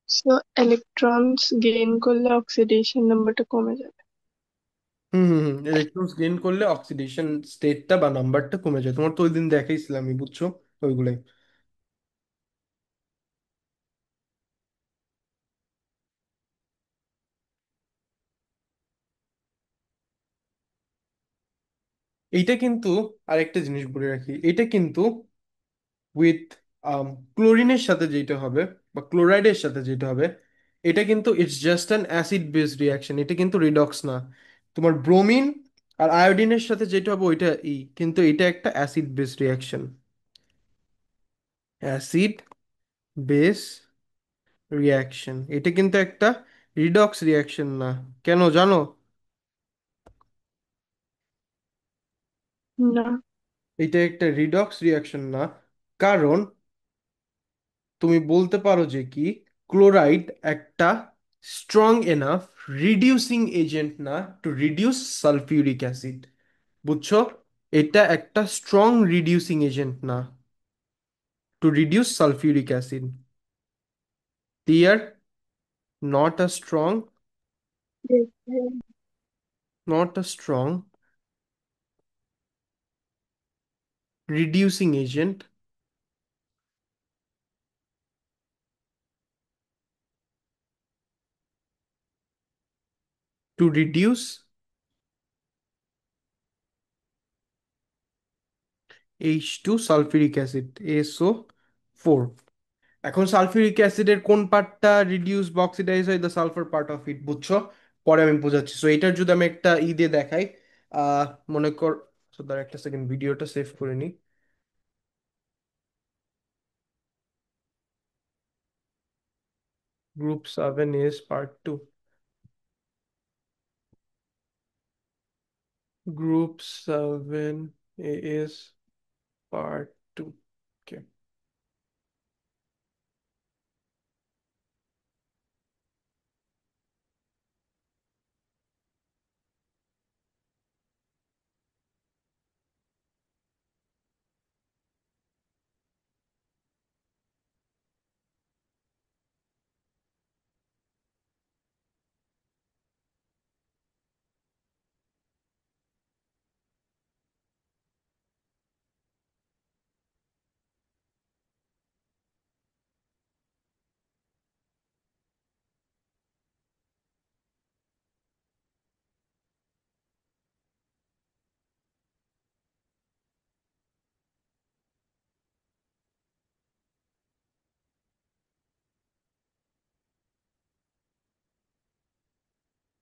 সো ইলেকট্রনস গেইন করলে অক্সিডেশন নাম্বারটা কমে যাবে। হুম হুম হুম, ইলেকট্রনস গেইন করলে অক্সিডেশন স্টেটটা বা নাম্বারটা কমে যায়। তোমার তো ওই দিন দেখাইছিলাম আমি, বুঝছো? ওইগুলাই। এইটা কিন্তু আরেকটা জিনিস বলে রাখি, এটা কিন্তু উইথ ক্লোরিনের সাথে যেটা হবে বা ক্লোরাইডের সাথে যেটা হবে এটা কিন্তু it's just an acid based reaction, এটা কিন্তু রিডক্স না। তোমার ব্রোমিন আর আয়োডিনের সাথে যেটা হবে ওইটা কিন্তু এটা একটা acid based reaction. Acid base reaction, এটা কিন্তু একটা রিডক্স রিয়াকশন না। কেন জানো? না। এটা একটা রিডক্স রিয়াকশন না, কারণ তুমি বলতে পারো যে কি ক্লোরাইড একটা স্ট্রং এনাফ রিডিউসিং এজেন্ট না টু রিডিউস সালফিউরিক অ্যাসিড, বুঝছো? এটা একটা স্ট্রং রিডিউসিং এজেন্ট না to reduce sulphuric acid. Clear? Not a strong, Yes, ভাই। Not a strong reducing agent to reduce H2 sulphuric acid, SO4। এখন sulphuric অ্যাসিডের কোন পার্টটা রিডিউস বা অক্সিডাইজ হয়? The sulphur part of it, বুঝছো? পরে আমি বোঝাচ্ছি। সো এটার যদি আমি একটা দিয়ে দেখাই, আহ মনে কর, সো তার একটা সেকেন্ড ভিডিওটা সেভ করে নিই। Group 7 is part 2। Group 7 is part 2। Okay.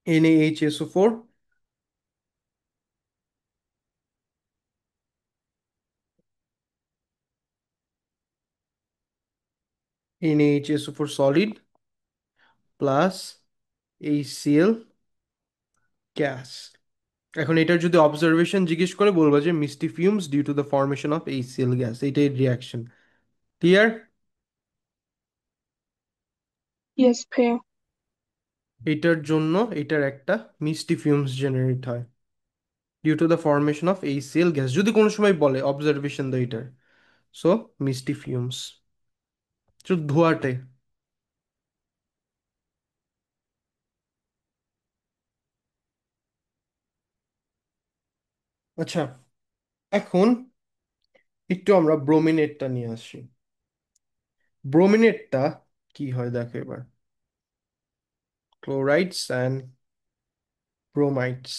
NaHSO4, NaHSO4 solid plus HCl gas. এখন এটার যদি অবজারভেশন জিজ্ঞেস করে বলবো যে misty fumes due to the formation of HCl gas, এটাই রিয়াকশন। ক্লিয়ার? ইয়েস ভাইয়া। এটার জন্য এটার একটা মিস্টি ফিউমস জেনারেট হয় due to the formation of HCl gas, যদি কোনো সময় বলে অবজারভেশন দ্য এটার। সো মিস্টি ফিউমস ধোঁয়াটে। আচ্ছা, এখন একটু আমরা ব্রোমিনেটটা নিয়ে আসি। ব্রোমিনেটটা কি হয় দেখো এবার। ক্লোরাইডস ব্রোমাইডস।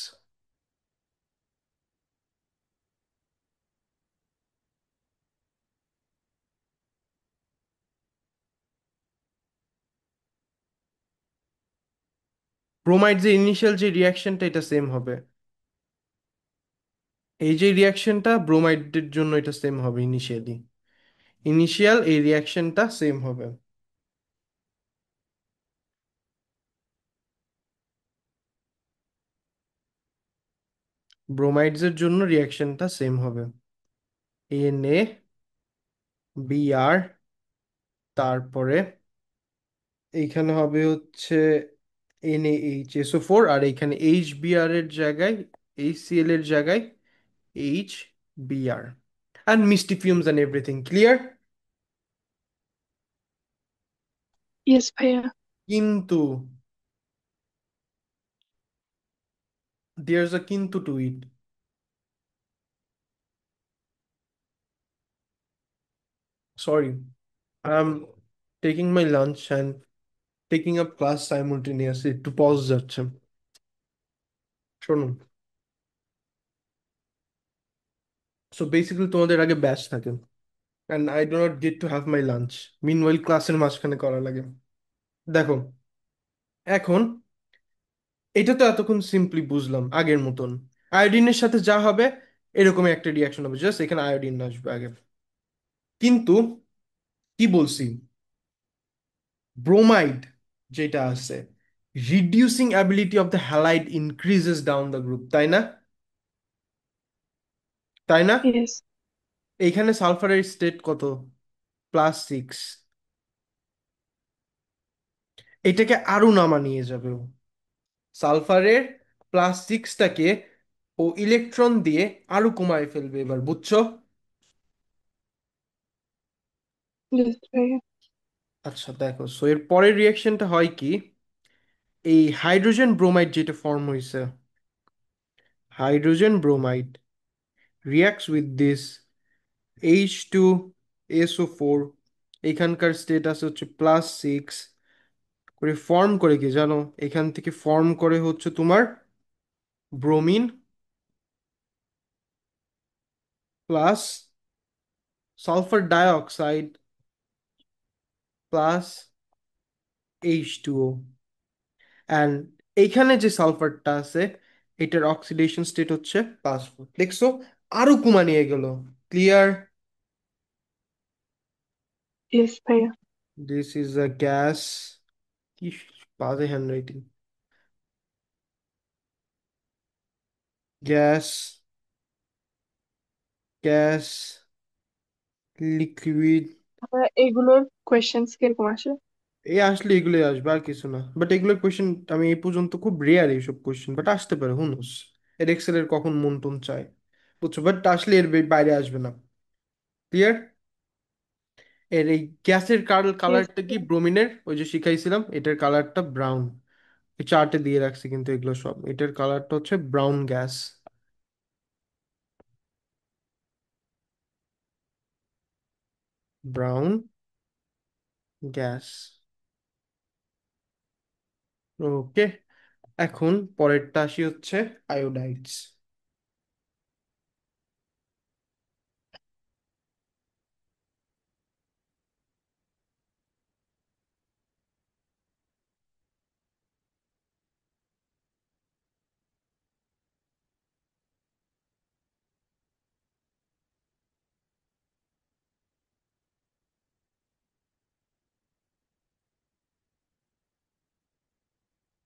ব্রোমাইড যে ইনিশিয়াল যে রিয়াকশনটা এটা সেম হবে। এই যে রিয়াকশনটা ব্রোমাইডের জন্য এটা সেম হবে ইনিশিয়ালি। ইনিশিয়াল এই রিয়াকশনটা সেম হবে। ব্রোমাইডস এর জন্য রিয়াকশনটা সেম হবে। এন বি আর, তারপরে এইখানে হবে হচ্ছে NaHSO4, আর এইখানে HBr এর জায়গায়, HCl এর জায়গায় HBr, and misty fumes and everything clear. Yes ভাইয়া। কিন্তু there's a কিন্তু to it. Sorry, I'm taking my lunch and taking up class simultaneously, একটু পজ যাচ্ছে। শোনো, সো বেসিক্যালি তোমাদের আগে ব্যাচ থাকে, and I do not get to have my lunch, meanwhile ক্লাসের মাঝখানে করা লাগে। দেখো, এখন এটা তো এতক্ষণ সিম্পলি বুঝলাম আগের মতন, আয়োডিনের সাথে যা হবে এরকমই একটা রিয়াকশন হবে, জাস্ট এখানে আয়োডিন আসবে আগে। কিন্তু কি বলছি, ব্রোমাইড যেটা আছে, reducing ability of the halide increases down the group, তাই না? তাই না? ইয়েস। এইখানে সালফারের স্টেট কত? +6। এটাকে আরো নামা নিয়ে যাবে ও। সালফারের +6টাকে ও ইলেকট্রন দিয়ে আরো কমায় ফেলবে এবার, বুঝছো? ইয়েস ভাইয়া। আচ্ছা দেখো, সো এর পরের রিয়াকশনটা হয় কি, এই হাইড্রোজেন ব্রোমাইড যেটা ফর্ম হয়েছে, hydrogen bromide reacts with this H2SO4, এখানকার স্টেটাস হচ্ছে +6, করে ফর্ম করে কি জানো, এখান থেকে ফর্ম করে হচ্ছে তোমার bromine plus sulphur dioxide plus H2O, and এইখানে যে সালফারটা আছে এটার অক্সিডেশন স্টেট হচ্ছে +4, দেখছো? আরো কমা নিয়ে গেল। ক্লিয়ার? ইয়েস ভাইয়া। This is a gas. কি বাজে হ্যান্ডরাইটিং। Gas, gas, liquid. এগুলোর কোয়েশ্চেন্স কিরকম আসে? এই আসলে এগুলোই আসবে, আর কিছু না। বাট এগুলোর কোয়েশ্চেন আমি এই পর্যন্ত খুব রেয়ার এইসব কোয়েশ্চেন, বাট আসতে পারে, হুনোস। এর এক্সেলের কখন মন টন চায়, বুঝছো? বাট আসলে এর বাইরে আসবে না। ক্লিয়ার? এর এই গ্যাসের ইয়েস কালারটা কি, ভাইয়া। ব্রোমিনের ওই যে শিখাইছিলাম এটার কালারটা ব্রাউন। এই চার্টে দিয়ে রাখছি কিন্তু এগুলো সব, এটার কালারটা হচ্ছে brown gas. Brown gas. Okay, এখন পরেরটা আসি হচ্ছে আয়োডাইডস।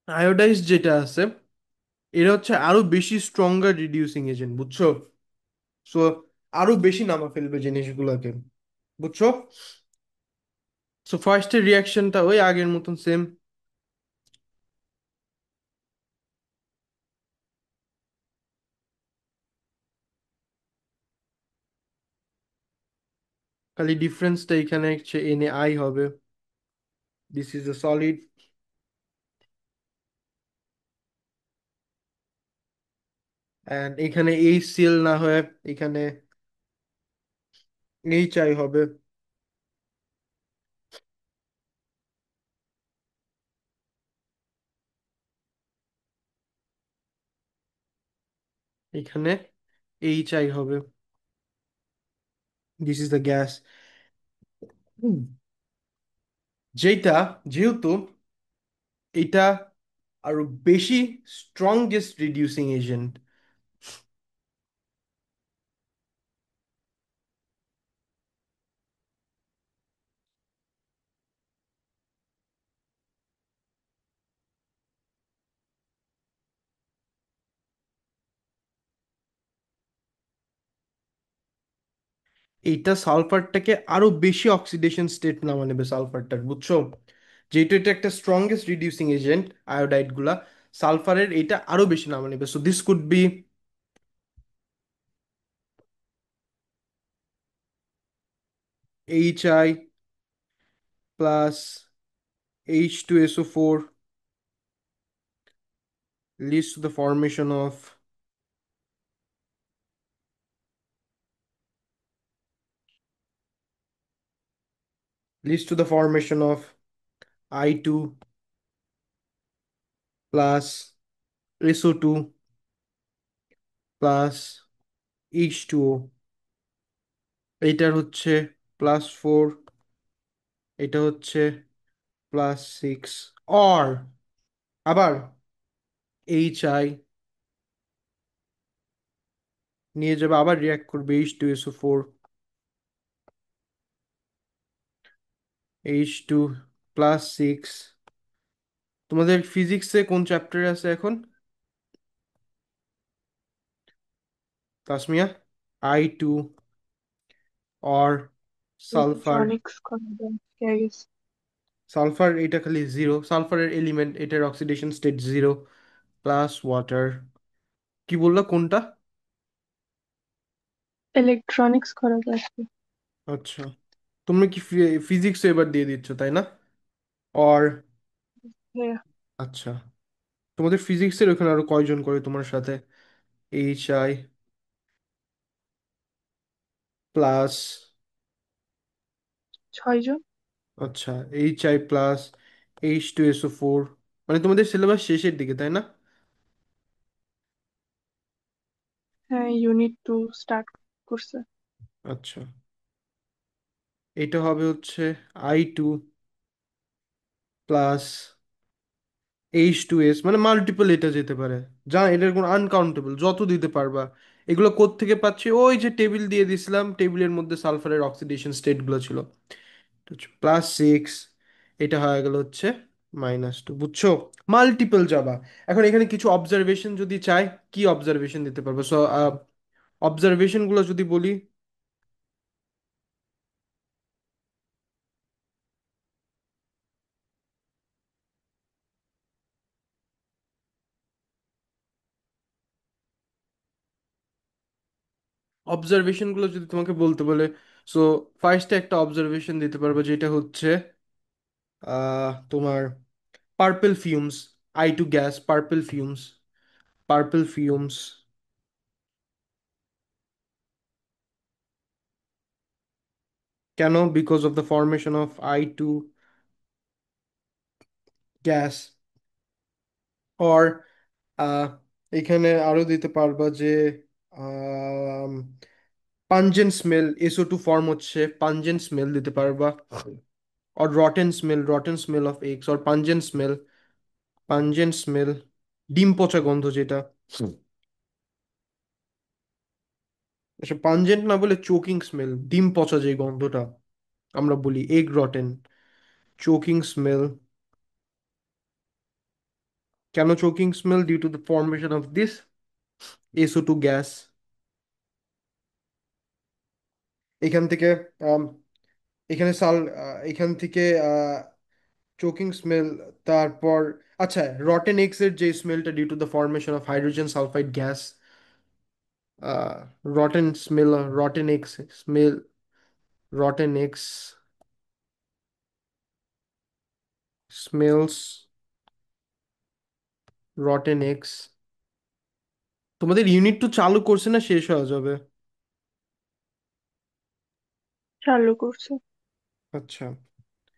আয়োডাইজ যেটা আছে, এরা হচ্ছে আরো বেশি স্ট্রঙ্গার রিডিউসিং এজেন্ট, বুঝছো? সো আরো বেশি নামা ফেলবে জিনিসগুলোকে, বুঝছো? সো ফার্স্টের রিয়াকশনটা ওই আগের মতন সেম, খালি ডিফারেন্সটা এখানে হচ্ছে NaI হবে। This is a solid, and এখানে HCl না হয়ে এখানে HI হবে। এখানে এইচ আই হবে, দিস ইজ দ্য গ্যাস। যেটা, যেহেতু এটা আরো বেশি স্ট্রংগেস্ট রিডিউসিং এজেন্ট, এইটা সালফারটাকে আরো বেশি অক্সিডেশন স্টেট নামা নেবে সালফারটার, বুঝছো? যেহেতু এটা একটা স্ট্রংগেস্ট রিডিউসিং এজেন্ট আয়োডাইড গুলা, সালফারের এইটা আরো বেশি নামা নেবে। So this could be H I plus H2SO4 leads to the formation of leads to the formation of I2 plus SO2 plus H2O। এইটার হচ্ছে +4, এটা হচ্ছে +6, or আবার HI নিয়ে যাবে, আবার রিয়াক্ট করবে H2SO4, H2 +6। তোমাদের ফিজিক্সে কোন চ্যাপ্টারে আছে এখন, Tasmia? I2 or sulphur? Electronics করা যায় I guess। সালফার এটা খালি জিরো, সালফারের এলিমেন্ট, এটার oxidation state zero, plus water. কি বললা কোনটা? ইলেকট্রনিক্স করা যায়। আচ্ছা, তুমি কি ফিজিক্স এবার দিয়ে দিচ্ছ তাই না? অর হ্যাঁ। আচ্ছা, তোমাদের ফিজিক্সের ওখানে আরো কয়জন করে তোমার সাথে? এইচ আই প্লাস, 6 জন। আচ্ছা, এইচ আই প্লাস H2SO4, মানে তোমাদের সিলেবাস শেষের দিকে তাই না? হ্যাঁ, ইউনিট 2 স্টার্ট করছে। আচ্ছা, এটা হবে হচ্ছে I2 প্লাস H2S, মানে মাল্টিপল এটা যেতে পারে, যা এটার কোনো আনকাউন্টেবল যত দিতে পারবা। এগুলো কোত্থেকে পাচ্ছি? ওই যে টেবিল দিয়ে দিছিলাম, টেবিলের মধ্যে সালফারের অক্সিডেশন স্টেটগুলো ছিল। +6, এটা হয়ে গেল হচ্ছে -2, বুঝছো? মাল্টিপল যাবা। এখন এখানে কিছু অবজারভেশন যদি চাই, কি অবজারভেশন দিতে পারবো? সো অবজারভেশন গুলো যদি বলি, অবজারভেশন গুলো যদি তোমাকে বলতে বলে, সো ফার্স্টে একটা অবজারভেশন দিতে পারবো যেটা হচ্ছে তোমার purple fumes, I2 gas, purple fumes, purple fumes. কেন? Because of the formation of I2 gas. Or এখানে আরো দিতে পারবা যে পাঞ্জেন্ট স্মেল, SO2 ফর্ম হচ্ছে, পাঞ্জেন্ট স্মেল দিতে পারবা। Or rotten smell, rotten smell of eggs, or pungent smell, pungent smell, ডিম পচা গন্ধ যেটা। আচ্ছা, পাঞ্জেন্ট না বলে চোকিং স্মেল, ডিম পচা যে গন্ধটা আমরা বলি, এগ রটেন, চোকিং স্মেল। কেন choking smell? Due to the formation of this SO2 gas. এখান থেকে আম, এখানে এখান থেকে চোকিং স্মেল। তারপর আচ্ছা, রটেন এক্স এর যে স্মেলটা due to the formation of hydrogen sulphide gas, rotten smell, rotten eggs smell, rotten eggs smells, rotten eggs. তোমাদের ইউনিট 2 চালু করছে না শেষ হয়ে যাবে? চালু করছে। আচ্ছা,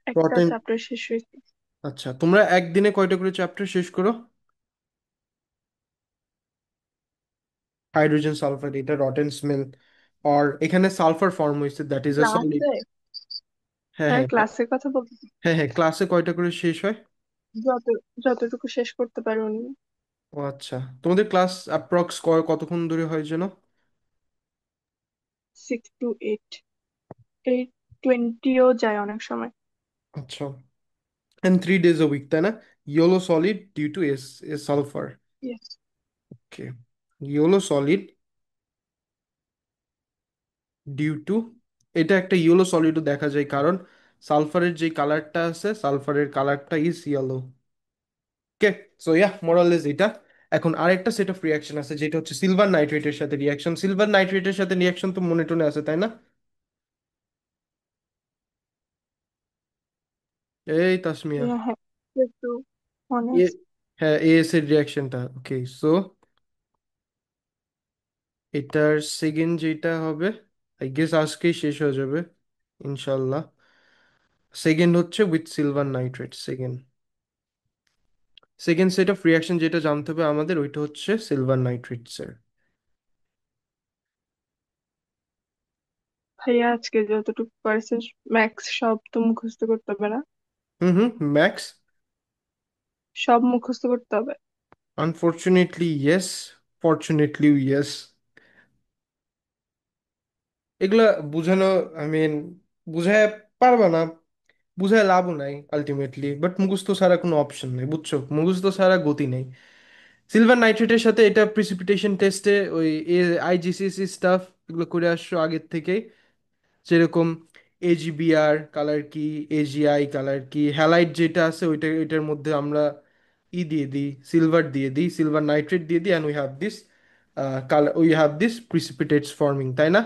একটা রটেন। চ্যাপ্টার শেষ হয়েছে। আচ্ছা, তোমরা একদিনে কয়টা করে চ্যাপ্টার শেষ করো? হাইড্রোজেন সালফাইড, এটা রটেন স্মেল। আর এখানে সালফার ফর্ম হয়েছে, দ্যাট ইজ আ সলিড। ক্লাসে, হ্যাঁ হ্যাঁ হ্যাঁ ক্লাসের কথা বলতে, হ্যাঁ হ্যাঁ, ক্লাসে কয়টা করে শেষ হয়? যত যতটুকু শেষ করতে পারো উনি। ও আচ্ছা, তোমাদের ক্লাস অ্যাপ্রক্স কতক্ষণ ধরে হয় যেন? 6 to 8, 8:20ও যায় অনেক সময়। আচ্ছা, and 3 days a week, তাই না? Yellow solid due to S S sulphur. Yes. Okay, yellow solid due to, এটা একটা ইয়েলো সলিডও দেখা যায় কারণ সালফারের যে কালারটা আছে, সালফারের কালারটা is yellow. Okay, so yeah মোরালেস এটা। এখন আরেকটা সেট অফ রিয়াকশন আছে যেটা হচ্ছে সিলভার নাইট্রেটের সাথে রিয়াকশন। সিলভার নাইট্রেটের সাথে রিয়াকশন তো মনে টনে আছে, তাই না? এই তাসমিয়া, হ্যাঁ হ্যাঁ, একটু মনে এ, আছে। হ্যাঁ এএস এর রিয়াকশনটা। ওকে, সো এটার সেকেন্ড যেটা হবে, আই গেস আজকেই শেষ হয়ে যাবে ইনশাল্লাহ। সেকেন্ড হচ্ছে with silver nitrate. Second second set of reaction যেটা জানতে হবে আমাদের, ওইটা হচ্ছে সিলভার নাইট্রেটসের। ভাইয়া আজকে যতটুকু পারছে ম্যাক্স সব তো মুখস্থ করতে হবে না? হুম হুম, ম্যাক্স। সব মুখস্থ করতে হবে? Unfortunately yes, fortunately yes. এগুলা বুঝানো, আই মিন, বুঝায় পারবা না, বুঝায় লাভও নাই আলটিমেটলি, বাট মুখস্থ ছাড়া কোনো অপশন নেই, বুঝছো? মুখস্থ ছাড়া গতি নেই। সিলভার নাইট্রেটের সাথে এটা প্রিসিপিটেশন টেস্টে ওই আইজিসিসি স্টাফ এগুলো করে আসছো আগের থেকেই, যেরকম এজিবিআর কালার কি, এজিআই কালার কি, হ্যালাইট যেটা আছে ওইটা, এটার মধ্যে আমরা দিয়ে দিই, সিলভার দিয়ে দিই, সিলভার নাইট্রেট দিয়ে দিই, and we have this colour, we have this precipitates forming, তাই না?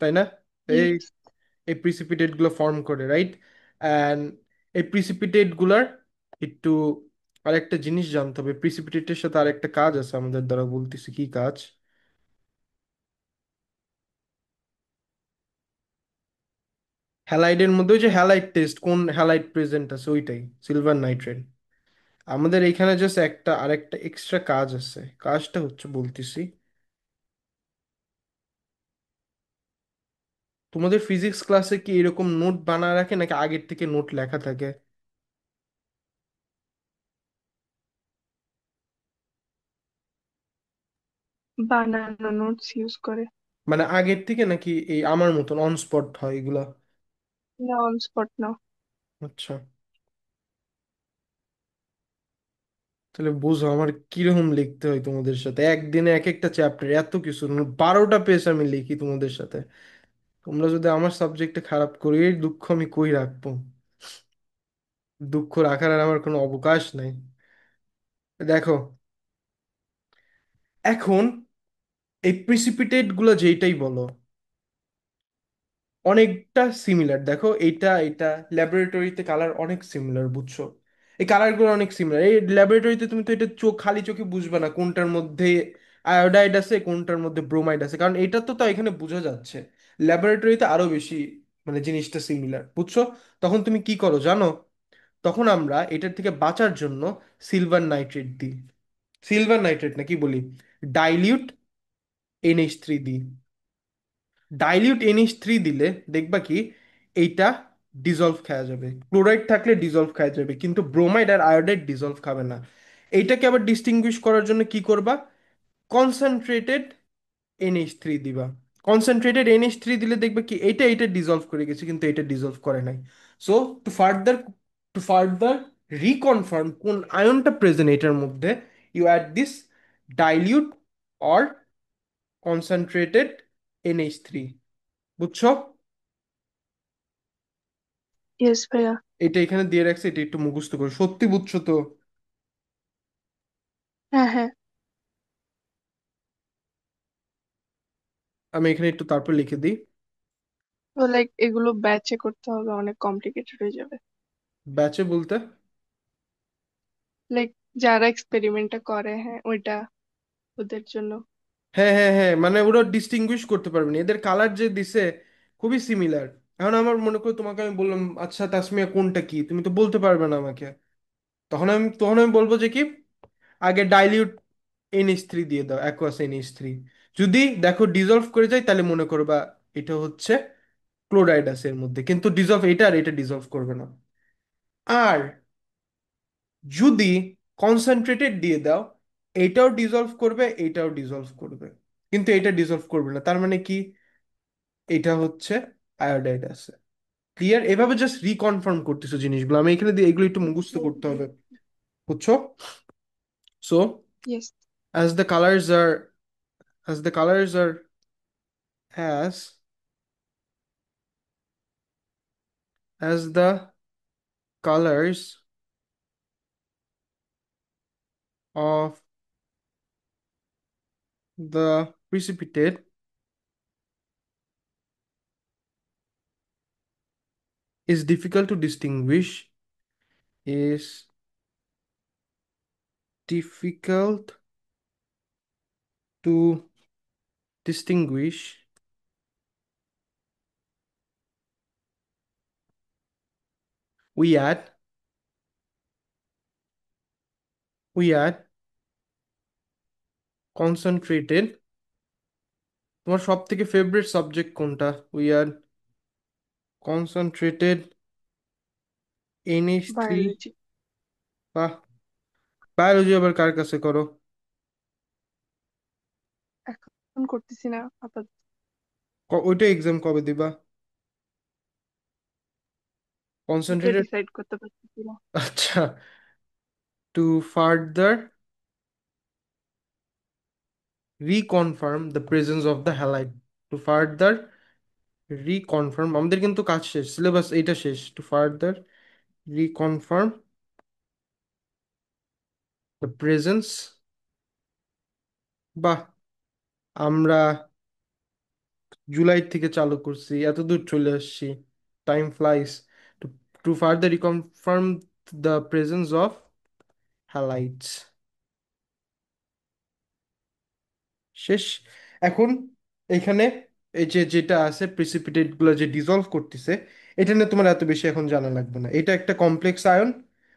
তাই না? এই ইয়েস। এই প্রিসিপিটেট গুলো ফর্ম করে, রাইট? অ্যান্ড এই প্রিসিপিটেট গুলার একটু আরেকটা জিনিস জানতে হবে, প্রিসিপিটেটের সাথে আরেকটা কাজ আছে আমাদের দ্বারা, বলতেছি কি কাজ। হ্যালাইডের মধ্যে ওই যে হ্যালাইড টেস্ট, কোন হ্যালাইড প্রেজেন্ট আছে ওইটাই, সিলভার নাইট্রেট। আমাদের এখানে জাস্ট একটা আরেকটা এক্সট্রা কাজ আছে, কাজটা হচ্ছে বলতেছি, তোমাদের ফিজিক্স ক্লাসে কি এরকম নোট বানায় রাখে নাকি আগের থেকে নোট লেখা থাকে? বানানো নোটস ইউজ করে। মানে আগের থেকে নাকি এই আমার মতন অন স্পট হয় এগুলা? না, অন স্পট না। আচ্ছা, তাহলে বুঝো আমার কিরকম লিখতে হয় তোমাদের সাথে, একদিনে এক একটা চ্যাপ্টার এত কিছু, 12টা পেজ আমি লিখি তোমাদের সাথে। তোমরা যদি আমার সাবজেক্টে খারাপ করি, এই দুঃখ আমি কই রাখবো? দুঃখ রাখার আর আমার কোনো অবকাশ নাই। দেখো, এখন এই প্রিসিপিটেট গুলো যেইটাই বলো অনেকটা সিমিলার। দেখো এইটা এটা ল্যাবরেটরিতে কালার অনেক সিমিলার, বুঝছো? এই কালারগুলো অনেক সিমিলার। এই ল্যাবরেটরিতে তুমি তো এটা খালি চোখে বুঝবে না কোনটার মধ্যে আয়োডাইড আছে কোনটার মধ্যে ব্রোমাইড আছে, কারণ এটা তো এখানে বোঝা যাচ্ছে। ল্যাবরেটরিতে আরো বেশি মানে জিনিসটা সিমিলার, বুঝছো? তখন তুমি কি করো জানো? তখন আমরা এটার থেকে বাঁচার জন্য সিলভার নাইট্রেট দিই। সিলভার নাইট্রেট না, কি বলি, ডাইলিউট NH3 দিই। ডাইলিউট NH3 দিলে দেখবা কি, এইটা ডিজলভ খাওয়া যাবে, ক্লোরাইড থাকলে ডিজলভ খাওয়া যাবে, কিন্তু ব্রোমাইড আর আয়োডাইড ডিজলভ খাবে না। এইটাকে আবার ডিস্টিংগুইশ করার জন্য কি করবা? কনসেন্ট্রেটেড NH3 দিবা। কনসেন্ট্রেটেড NH3 দিলে দেখবে কি এইটা এইটা ডিজলভ করে গেছে কিন্তু এটা ডিজলভ করে নাই। So to further to further reconfirm কোন আয়নটা প্রেজেন্ট এটার মধ্যে, you add this dilute or concentrated NH3, বুঝছো? ইয়েস ভাইয়া। এটা এখানে দিয়ে রাখছে, এটা একটু মুখস্থ করো, সত্যি বুঝছো তো? হ্যাঁ হ্যাঁ। আমি এখানে একটু তারপর লিখে দিই। তো লাইক এগুলো ব্যাচে করতে হবে, অনেক কমপ্লিকেটেড হয়ে যাবে। ব্যাচে বলতে? লাইক যারা এক্সপেরিমেন্টটা করে, হ্যাঁ ওইটা ওদের জন্য। হ্যাঁ হ্যাঁ হ্যাঁ, মানে ওরা ডিস্টিংগুইশ করতে পারবে না, এদের কালার যে দিছে খুবই সিমিলার। এখন আমার মনে করো তোমাকে আমি বললাম আচ্ছা তাসমিয়া কোনটা কি, তুমি তো বলতে পারবে না আমাকে। তখন আমি বলবো যে কি, আগে ডাইলিউট NH3 দিয়ে দাও, অ্যাকোয়াস NH3। যদি দেখো ডিজলভ করে যায় তাহলে মনে করবা এটা হচ্ছে ক্লোরাইড আছে এর মধ্যে, কিন্তু ডিজলভ এটা আর এটা ডিজলভ করবে না। আর যদি কনসেন্ট্রেটেড দিয়ে দাও, এইটাও ডিজলভ করবে, এইটাও ডিজলভ করবে, কিন্তু এটা ডিজলভ করবে না, তার মানে কি এটা হচ্ছে আয়োডাইড আছে। ক্লিয়ার? এভাবে জাস্ট রিকনফার্ম করতেছো জিনিসগুলো, আমি এখানে দিয়ে এগুলো একটু মুখস্থ করতে হবে, বুঝছো? So yes. as the colors are as the colors are as as the colors of the precipitate is difficult to distinguish, is difficult to distinguish, we add we add concentrated। তোমার সব থেকে ফেভারিট সাবজেক্ট কোনটা? we add concentrated NH3। Biology. বাহ! Biology আবার কার কাছে করো? এখন করতেছি না আপাতত। ওইটা এক্সাম কবে দিবা? এটা কনসেন্ট্রেটেড। ডিসাইড করতে পারতেছি না। আচ্ছা। To further reconfirm the presence of the halide, to further reconfirm, আমাদের কিন্তু কাজ শেষ, সিলেবাস এইটা শেষ। to further reconfirm the presence, বাহ! আমরা জুলাই থেকে চালু করছি, এত দূর চলে আসছি, time flies. to to further reconfirm the presence of halides। শেষ। এখন এখানে এই যে যেটা আছে প্রিসিপিটেট গুলো যে ডিজলভ করতেছে, এটা নিয়ে তোমার এত বেশি এখন জানা লাগবে না, এটা একটা কমপ্লেক্স আয়ন,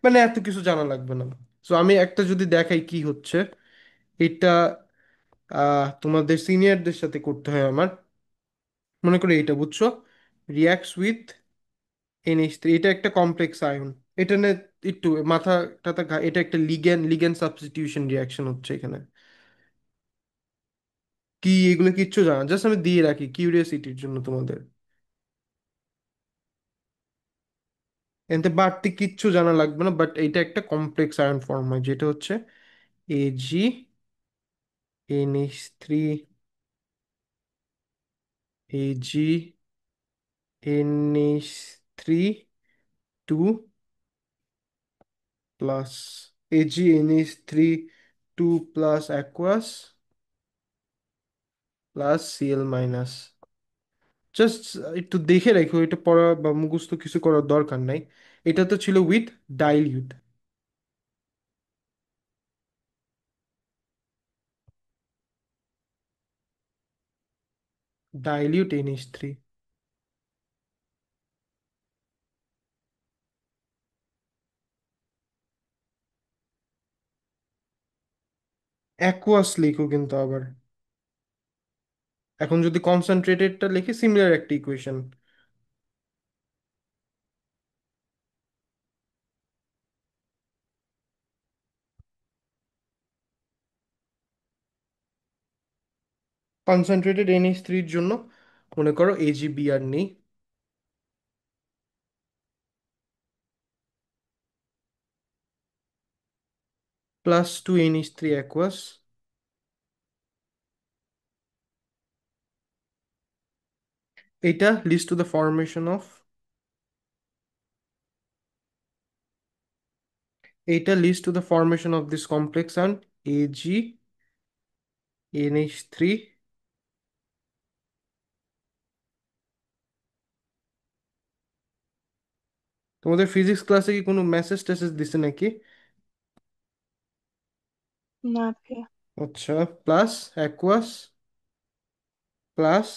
মানে এত কিছু জানা লাগবে না। সো আমি একটা যদি দেখাই কি হচ্ছে, এটা তোমাদের সিনিয়রদের সাথে করতে হয় আমার। মনে করো এটা বুঝছো, রিয়াক্টস উইথ NH3, এটা একটা কমপ্লেক্স আয়ন। এটা নিয়ে একটু মাথা টাথা এটা একটা লিগ্যান্ড লিগ্যান্ড সাবস্টিটিউশন রিয়াকশন হচ্ছে এখানে। কি এগুলো কিচ্ছু জানা, জাস্ট আমি দিয়ে রাখি কিউরিয়াসিটির জন্য তোমাদের। এতে বাড়তি কিচ্ছু জানা লাগবে না, বাট এটা একটা কমপ্লেক্স আয়ন ফর্ম হয়, যেটা হচ্ছে AgNH3, AgNH3 two plus, AgNH3 two plus aqueous plus Cl minus. Just একটু দেখে রাখো, এটা পড়া বা মুখস্থ কিছু করার দরকার নাই। এটা তো ছিল with dilute, dilute NH3। Aqueous লিখো কিন্তু আবার, এখন যদি কনসেন্ট্রেটেডটা লিখি সিমিলার একটা ইকুয়েশন। কনসেন্ট্রেটেড NH3-র জন্য মনে করো AgBr নেই, প্লাস টু NH3 অ্যাকুয়াস, এটা leads to the formation of, এটা leads to the formation of this complex and AgNH3। তোমাদের ফিজিক্স ক্লাসে কি কোনো মেসেজ টেসেজ দিছে নাকি? না ভাইয়া। আচ্ছা, plus aqueous plus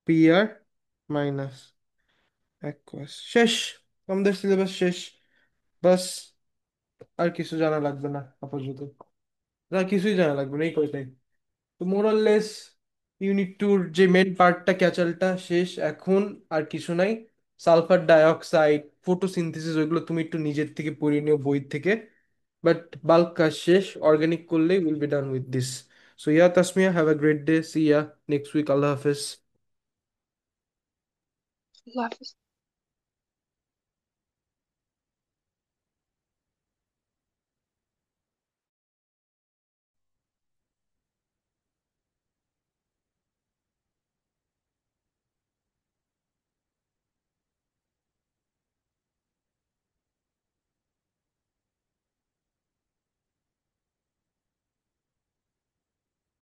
PR minus aqueous, শেষ। আমাদের সিলেবাস শেষ, বাস। আর কিছু জানা লাগবে না আপাতত। না, কিছুই জানা লাগবে না, এই কয়টাই। তো মোরাললেস ইউনিট টুর যে মেন পার্টটা, ক্যাচালটা শেষ এখন। আর কিছু নাই। সালফার ডাইঅক্সাইড, ফটোসিনথেসিস, ওইগুলো তুমি একটু নিজের থেকে পড়ে নিও বই থেকে। বাট বাল্ক কাজ শেষ, অর্গানিক করলেই will be done with this. So ya Tasmia, have a great day, see ya next week, আল্লাহ হাফেজ। আল্লাহ হাফিজ।